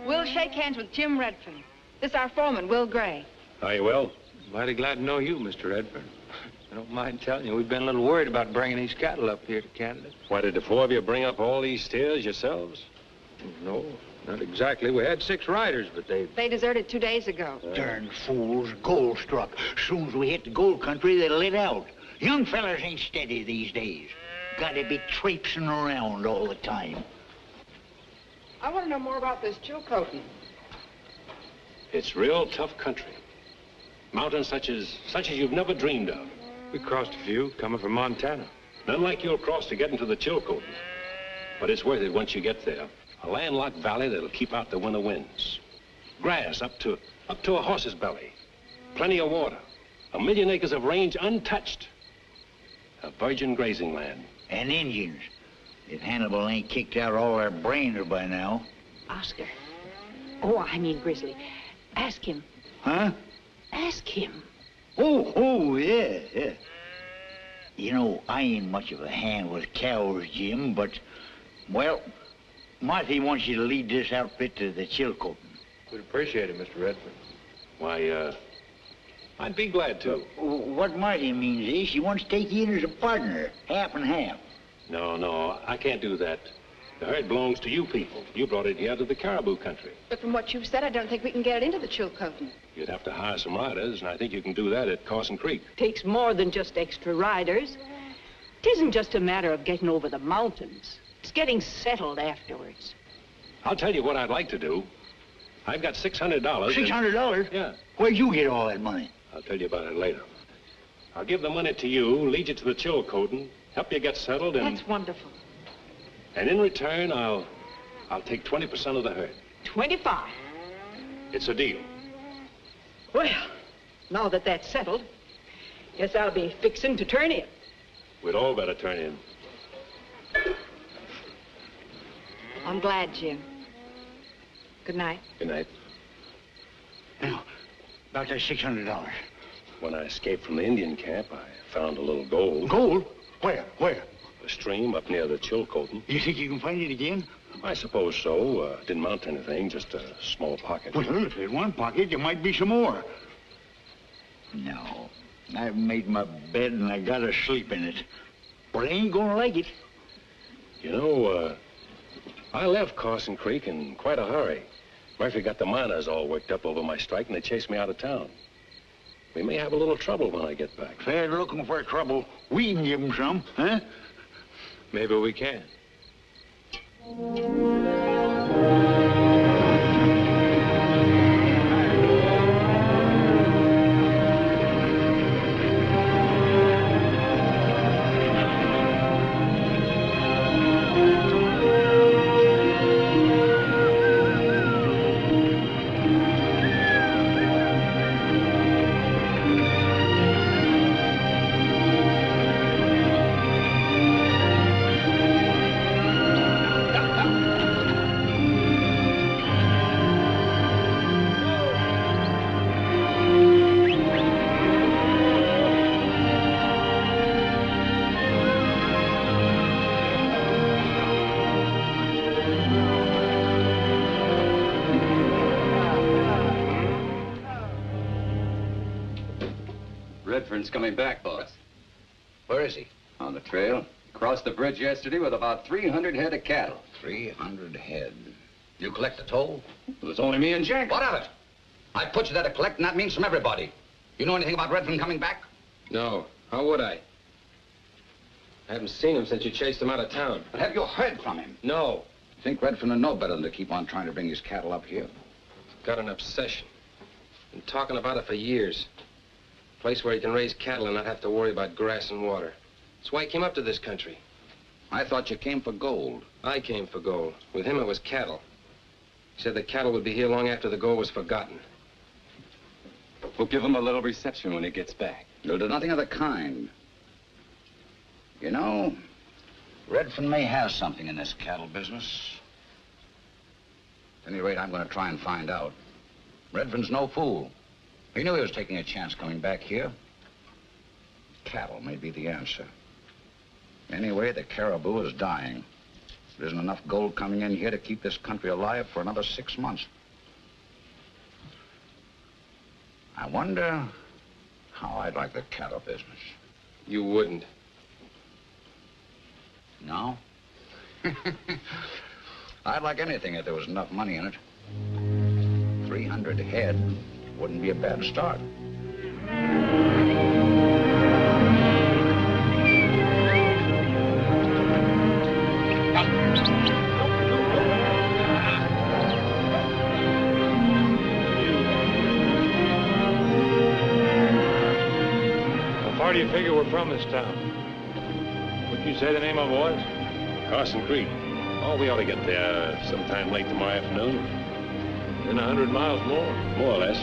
We'll shake hands with Jim Redfern. This is our foreman, Will Gray. How you will? Mighty glad to know you, Mr. Redfern. I don't mind telling you, we've been a little worried about bringing these cattle up here to Canada. Why, did the four of you bring up all these steers yourselves? No, not exactly. We had 6 riders, but They deserted 2 days ago. Darn fools, gold struck. Soon as we hit the gold country, they lit out. Young fellers ain't steady these days. Gotta be traipsing around all the time. I want to know more about this Chilcotin. It's real tough country. Mountains such as you've never dreamed of. we crossed a few coming from Montana. None like you'll cross to get into the Chilcotin. But it's worth it once you get there. A landlocked valley that'll keep out the winter winds. Grass up to a horse's belly. Plenty of water. 1 million acres of range untouched. A virgin grazing land. And Indians. If Hannibal ain't kicked out all their brains by now. Oscar. Oh, I mean Grizzly. Ask him. Huh? Ask him. Oh, yeah. You know, I ain't much of a hand with cows, Jim, but, well, Marty wants you to lead this outfit to the Chilcotin. We'd appreciate it, Mr. Redfern. Why, I'd be glad to. What Marty means is she wants to take you in as a partner, half and half. No, I can't do that. The herd belongs to you people. You brought it here to the caribou country. But from what you've said, I don't think we can get it into the Chilcotin. You'd have to hire some riders, and I think you can do that at Carson Creek. Takes more than just extra riders. It isn't just a matter of getting over the mountains. It's getting settled afterwards. I'll tell you what I'd like to do. I've got $600. $600? Yeah. Where'd you get all that money? I'll tell you about it later. I'll give the money to you, lead you to the Chilcotin, help you get settled, and... That's wonderful. And in return, I'll take 20% of the herd. 25. It's a deal. Well, now that that's settled, guess I'll be fixing to turn in. We'd all better turn in. I'm glad, Jim. Good night. Good night. Now, about that $600. When I escaped from the Indian camp, I found a little gold. Gold? Where? A stream up near the Chilcotin. You think you can find it again? I suppose so. Didn't mount anything, just a small pocket. Well, if there's one pocket, there might be some more. No, I've made my bed and I gotta sleep in it. But I ain't gonna like it. You know, I left Carson Creek in quite a hurry. Murphy got the miners all worked up over my strike and they chased me out of town. We may have a little trouble when I get back. If they're looking for trouble, we can give them some, huh? Maybe we can. Redfern's coming back, boss. Where is he? On the trail. Crossed the bridge yesterday with about 300 head of cattle. 300 head. You collect the toll? It was only me and Jack. What of it? I put you there to collect, and that means from everybody. You know anything about Redfern coming back? No. How would I? I haven't seen him since you chased him out of town. But have you heard from him? No. You think Redfern would know better than to keep on trying to bring his cattle up here? Got an obsession. Been talking about it for years. A place where he can raise cattle and not have to worry about grass and water. That's why he came up to this country. I thought you came for gold. I came for gold. With him, it was cattle. He said the cattle would be here long after the gold was forgotten. We'll give him a little reception when he gets back. You'll do nothing of the kind. You know, Redfern may have something in this cattle business. At any rate, I'm going to try and find out. Redfern's no fool. He knew he was taking a chance coming back here. Cattle may be the answer. Anyway, the caribou is dying. There isn't enough gold coming in here to keep this country alive for another 6 months. I wonder how I'd like the cattle business. You wouldn't. No? I'd like anything if there was enough money in it. 300 head wouldn't be a bad start. How far do you figure we're from this town? What'd you say the name of it was? Carson Creek. Oh, we ought to get there sometime late tomorrow afternoon. Then 100 miles more. More or less.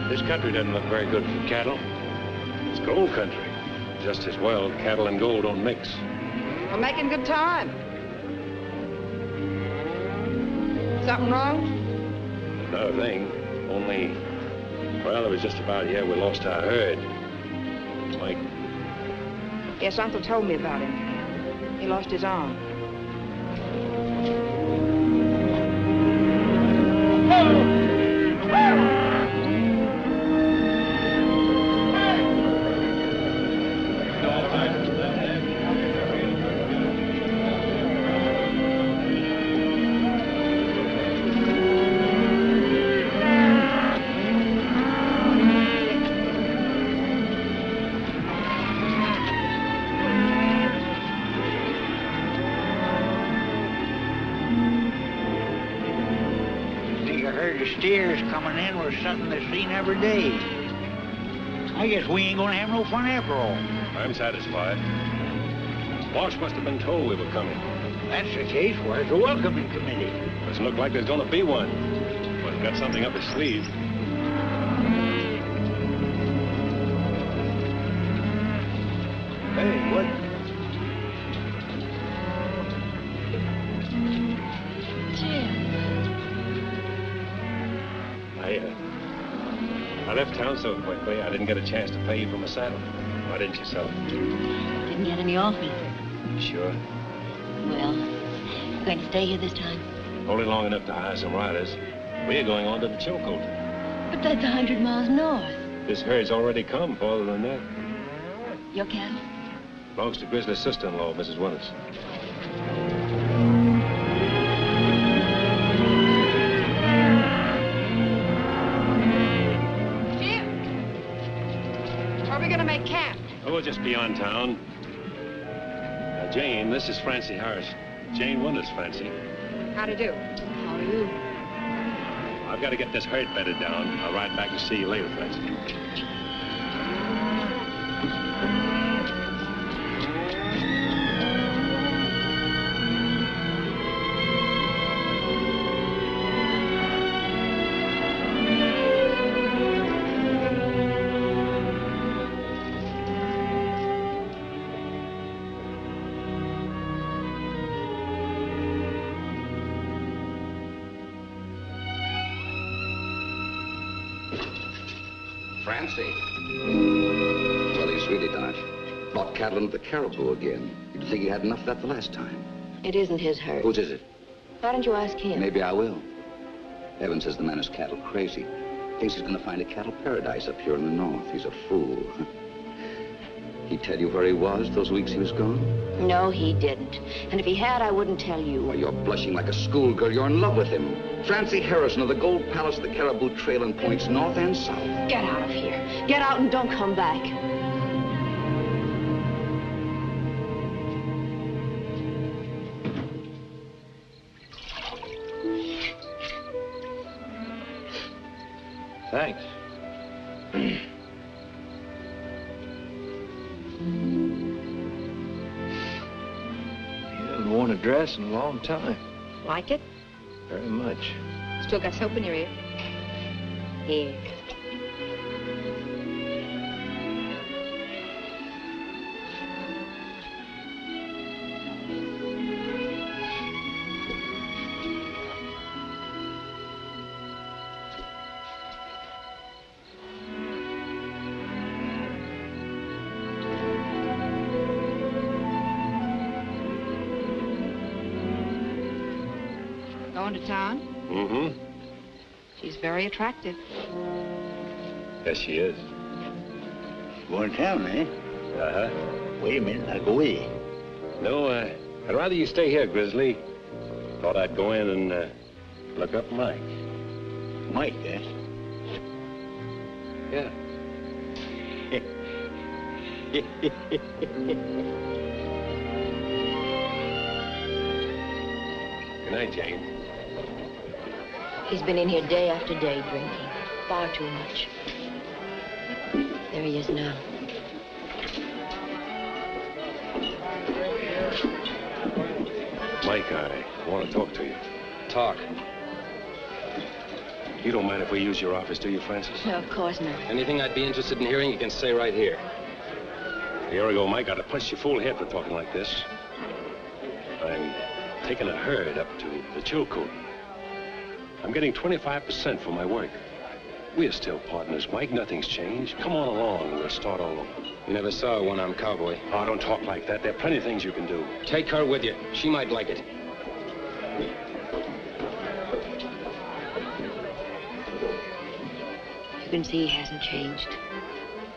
This country doesn't look very good for cattle. It's gold country. Just as well, cattle and gold don't mix. We're making good time. Something wrong? Not a thing. Only, well, it was just about here we lost our herd. Mike. Yes, Uncle told me about him. He lost his arm. Steers coming in was something that's seen every day. I guess we ain't gonna have no fun after all. I'm satisfied. Boss must have been told we were coming. That's the case. Where's the welcoming committee? Doesn't look like there's gonna be one. But he's got something up his sleeve. Hey, what? I left town so quickly, I didn't get a chance to pay you for my saddle. Why didn't you sell it? Didn't get any offers. Sure. Well, going to stay here this time? Only long enough to hire some riders. We're going on to the Chilcoot. But that's 100 miles north. This herd's already come farther than that. Your cattle? Belongs to Grizzly's sister-in-law, Mrs. Winters. We'll just be on town. Jane, this is Francie Harris. Jane Winters, Francie. How do you do? How are you? I've got to get this herd bedded down. I'll ride back and see you later, Francie. Francie. Well, he's really done it. Bought cattle into the caribou again. You'd think he had enough of that the last time. It isn't his herd. Whose is it? Why don't you ask him? Maybe I will. Evans says the man is cattle crazy. Thinks he's going to find a cattle paradise up here in the north. He's a fool. He tell you where he was those weeks he was gone? No, he didn't. And if he had, I wouldn't tell you. Well, you're blushing like a schoolgirl. You're in love with him. Francie Harrison of the Gold Palace of the Caribou Trail and points north and south. Get out of here. Get out and don't come back. Thanks. You haven't worn a dress in a long time. Like it? Very much. Still got soap in your ear? Here. Going to town? Mm-hmm. She's very attractive. Yes, she is. Going to town, eh? Uh-huh. Wait a minute, I'll go with you. No, I'd rather you stay here, Grizzly. Thought I'd go in and look up Mike. Mike, eh? Yeah. Good night, Jane. He's been in here day after day drinking. Far too much. There he is now. Mike, I want to talk to you. Talk. You don't mind if we use your office, do you, Francis? No, of course not. Anything I'd be interested in hearing, you can say right here. A year ago, Mike, I'd have punched your full head for talking like this. I'm taking a herd up to the Chilcoot. I'm getting 25% for my work. We're still partners, Mike. Nothing's changed. Come on along, we'll start all over. You never saw a one-armed cowboy. Oh, don't talk like that. There are plenty of things you can do. Take her with you. She might like it. You can see he hasn't changed.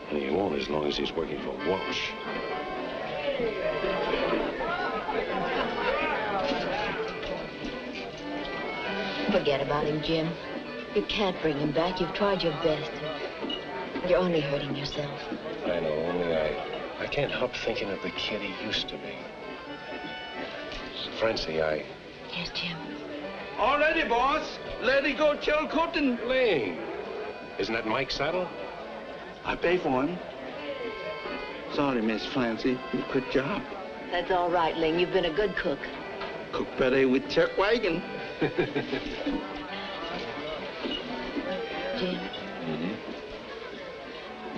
And he won't as long as he's working for Walsh. Forget about him, Jim. You can't bring him back. You've tried your best. And you're only hurting yourself. I know, only I can't help thinking of the kid he used to be. Francie, Yes, Jim. All ready, boss. Let it go, Chilcoot and... Ling. Isn't that Mike's saddle? I pay for him. Sorry, Miss Francie. Good job. That's all right, Ling. You've been a good cook. Cook better with Chuck Wagon. Jim.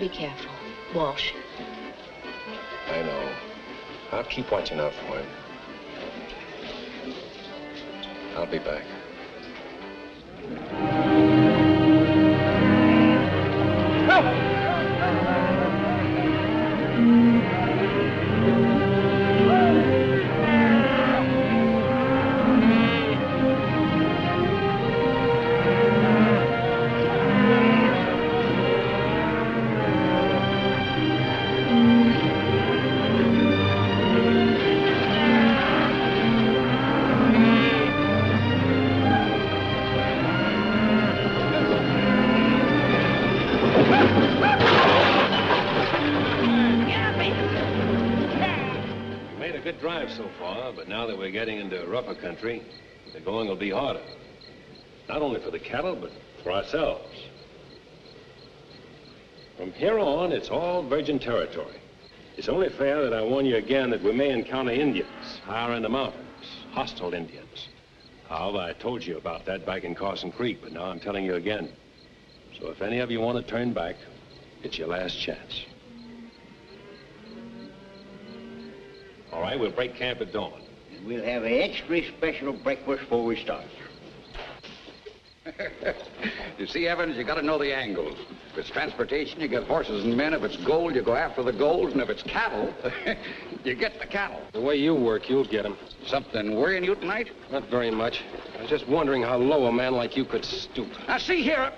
Be careful. Walsh. I know. I'll keep watching out for him. I'll be back. So far, but now that we're getting into rougher country, the going will be harder. Not only for the cattle, but for ourselves. From here on, it's all virgin territory. It's only fair that I warn you again that we may encounter Indians higher in the mountains, hostile Indians. However, I told you about that back in Carson Creek, but now I'm telling you again. So if any of you want to turn back, it's your last chance. All right, we'll break camp at dawn. And we'll have an extra special breakfast before we start. You see, Evans, you got to know the angles. If it's transportation, you get horses and men. If it's gold, you go after the gold. And if it's cattle, you get the cattle. The way you work, you'll get them. Something worrying you tonight? Not very much. I was just wondering how low a man like you could stoop. Now, see here.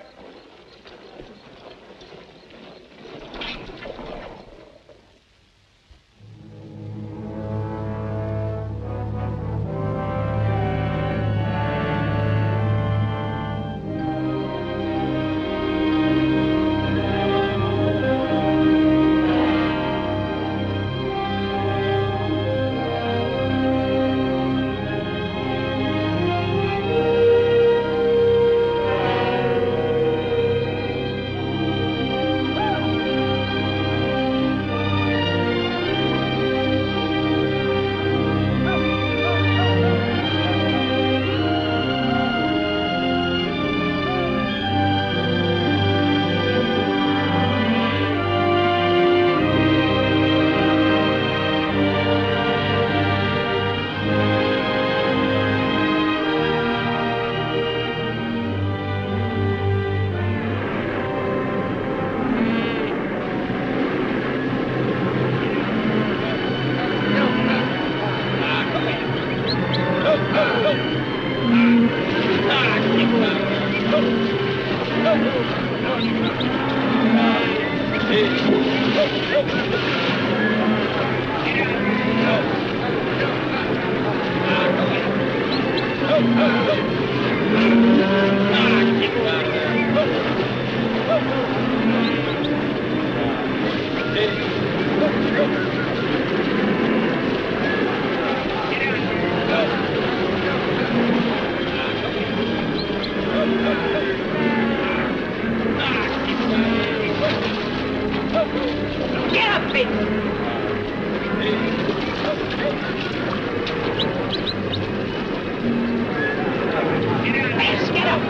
Get up, big. Let's get up.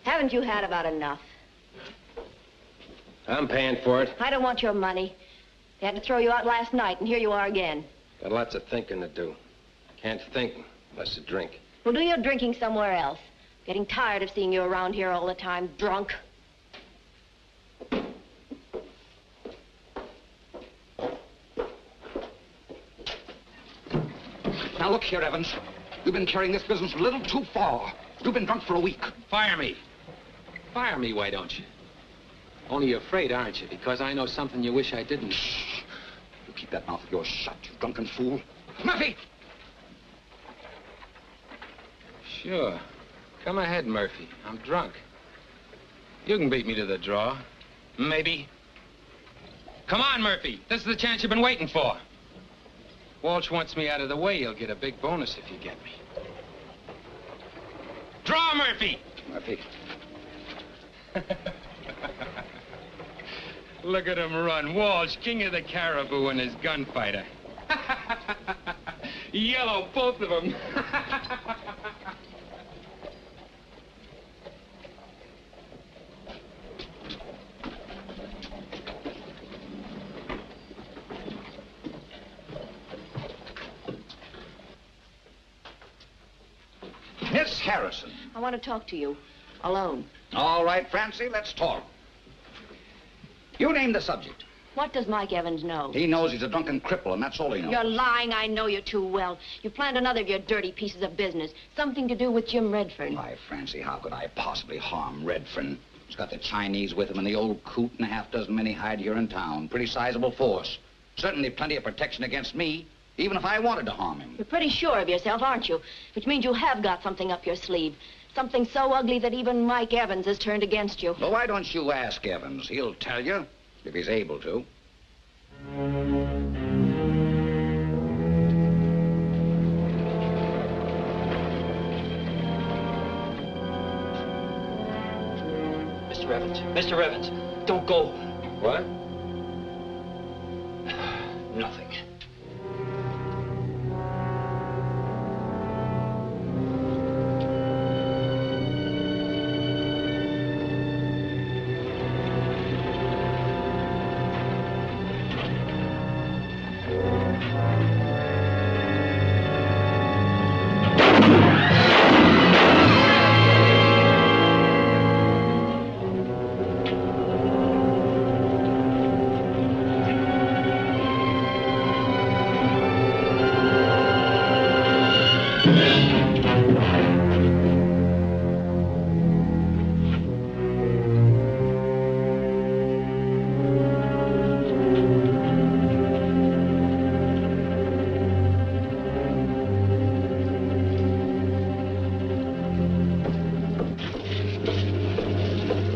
Haven't you had about enough? I'm paying for it. I don't want your money. They had to throw you out last night, and here you are again. Got lots of thinking to do. Can't think unless you drink. Well, do your drinking somewhere else. Getting tired of seeing you around here all the time, drunk. Now, look here, Evans. You've been carrying this business a little too far. You've been drunk for a week. Fire me. Fire me, why don't you? Only you're afraid, aren't you? Because I know something you wish I didn't. Shh. You keep that mouth of yours shut, you drunken fool. Murphy! Sure. Come ahead, Murphy. I'm drunk. You can beat me to the draw. Maybe. Come on, Murphy. This is the chance you've been waiting for. Walsh wants me out of the way. You'll get a big bonus if you get me. Draw, Murphy! Murphy. Look at him run. Walsh, king of the caribou and his gunfighter. Yellow, both of them. Miss Harrison. I want to talk to you. Alone. All right, Francie, let's talk. You name the subject. What does Mike Evans know? He knows he's a drunken cripple, and that's all he knows. You're lying. I know you too well. You planned another of your dirty pieces of business. Something to do with Jim Redfern. Why, Francie, how could I possibly harm Redfern? He's got the Chinese with him and the old coot and a half dozen men he hired here in town. Pretty sizable force. Certainly plenty of protection against me, even if I wanted to harm him. You're pretty sure of yourself, aren't you? Which means you have got something up your sleeve. Something so ugly that even Mike Evans has turned against you. Well, why don't you ask Evans? He'll tell you, if he's able to. Mr. Evans. Mr. Evans, don't go. What? Nothing. You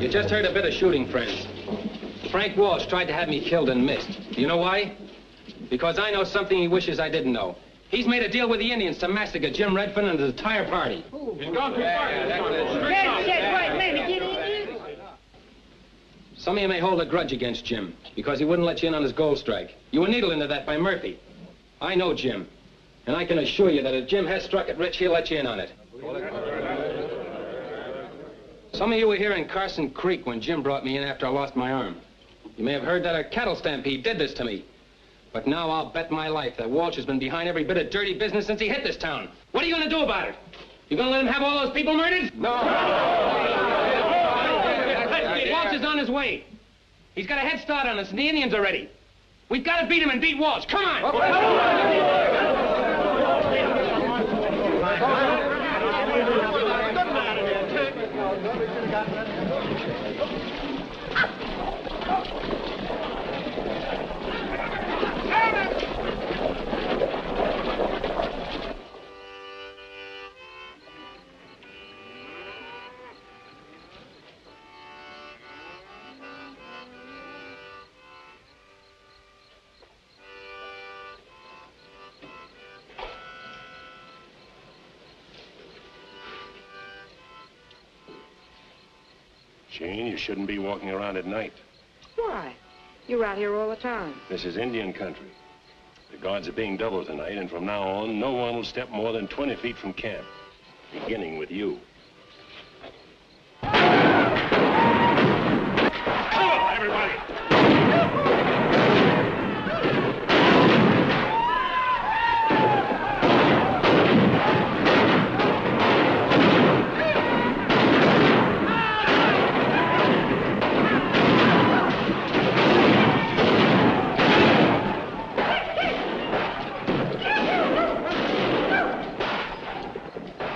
just heard a bit of shooting, friends. Frank Walsh tried to have me killed and missed. Do you know why? Because I know something he wishes I didn't know. He's made a deal with the Indians to massacre Jim Redfern and his entire party. He's gone too far. Some of you may hold a grudge against Jim because he wouldn't let you in on his gold strike. You were needled into that by Murphy. I know Jim, and I can assure you that if Jim has struck it rich, he'll let you in on it. Some of you were here in Carson Creek when Jim brought me in after I lost my arm. You may have heard that a cattle stampede did this to me. But now I'll bet my life that Walsh has been behind every bit of dirty business since he hit this town. What are you going to do about it? You going to let him have all those people murdered? No. Walsh is on his way. He's got a head start on us, and the Indians are ready. We've got to beat him and beat Walsh. Come on! Jane, you shouldn't be walking around at night. Why? You're out here all the time. This is Indian country. The guards are being doubled tonight, and from now on, no one will step more than 20 feet from camp, beginning with you. Hello, everybody!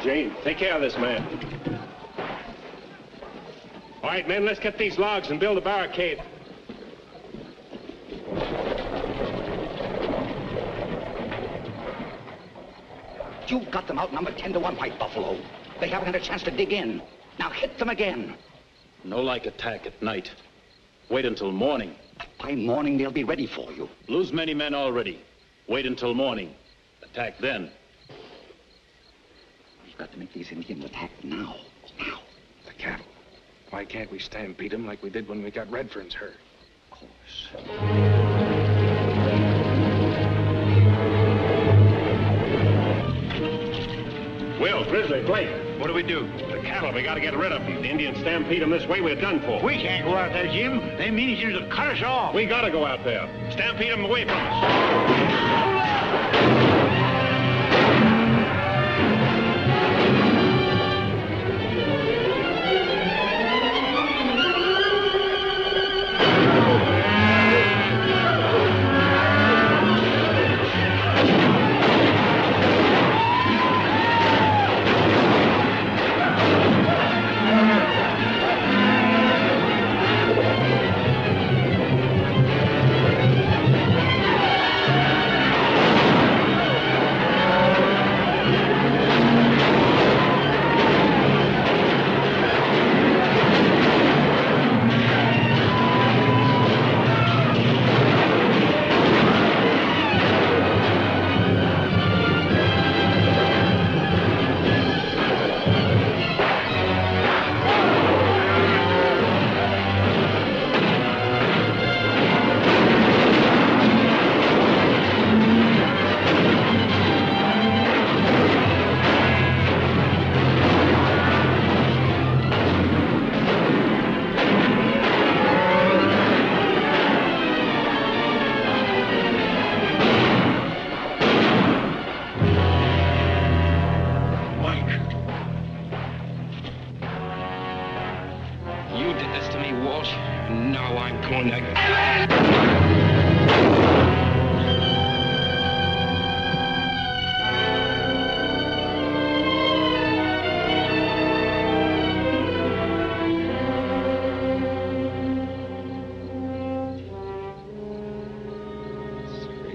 Jane, take care of this man. All right, men, let's get these logs and build a barricade. You've got them outnumbered 10 to 1, White Buffalo. They haven't had a chance to dig in. Now hit them again. No like attack at night. Wait until morning. By morning, they'll be ready for you. Lose many men already. Wait until morning. Attack then. We've got to make these Indians attack now. Now. The cattle. Why can't we stampede them like we did when we got Redfern's herd? Of course. Will, Grizzly, Blake. What do we do? The cattle, we got to get rid of them. The Indians stampede them this way, we're done for. We can't go out there, Jim. Them Indians will cut us off. We got to go out there. Stampede them away from us.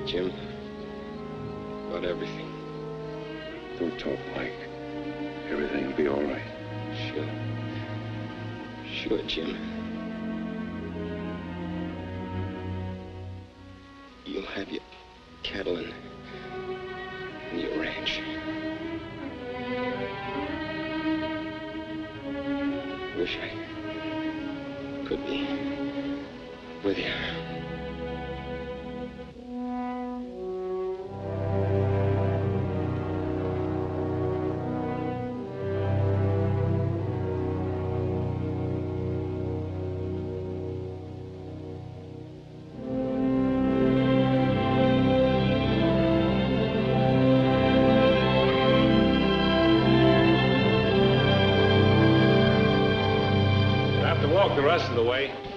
Jim. About everything. Don't talk, Mike. Everything will be all right. Sure. Sure, Jim. You'll have your cattle and your ranch. Wish I could be with you. The rest of the way.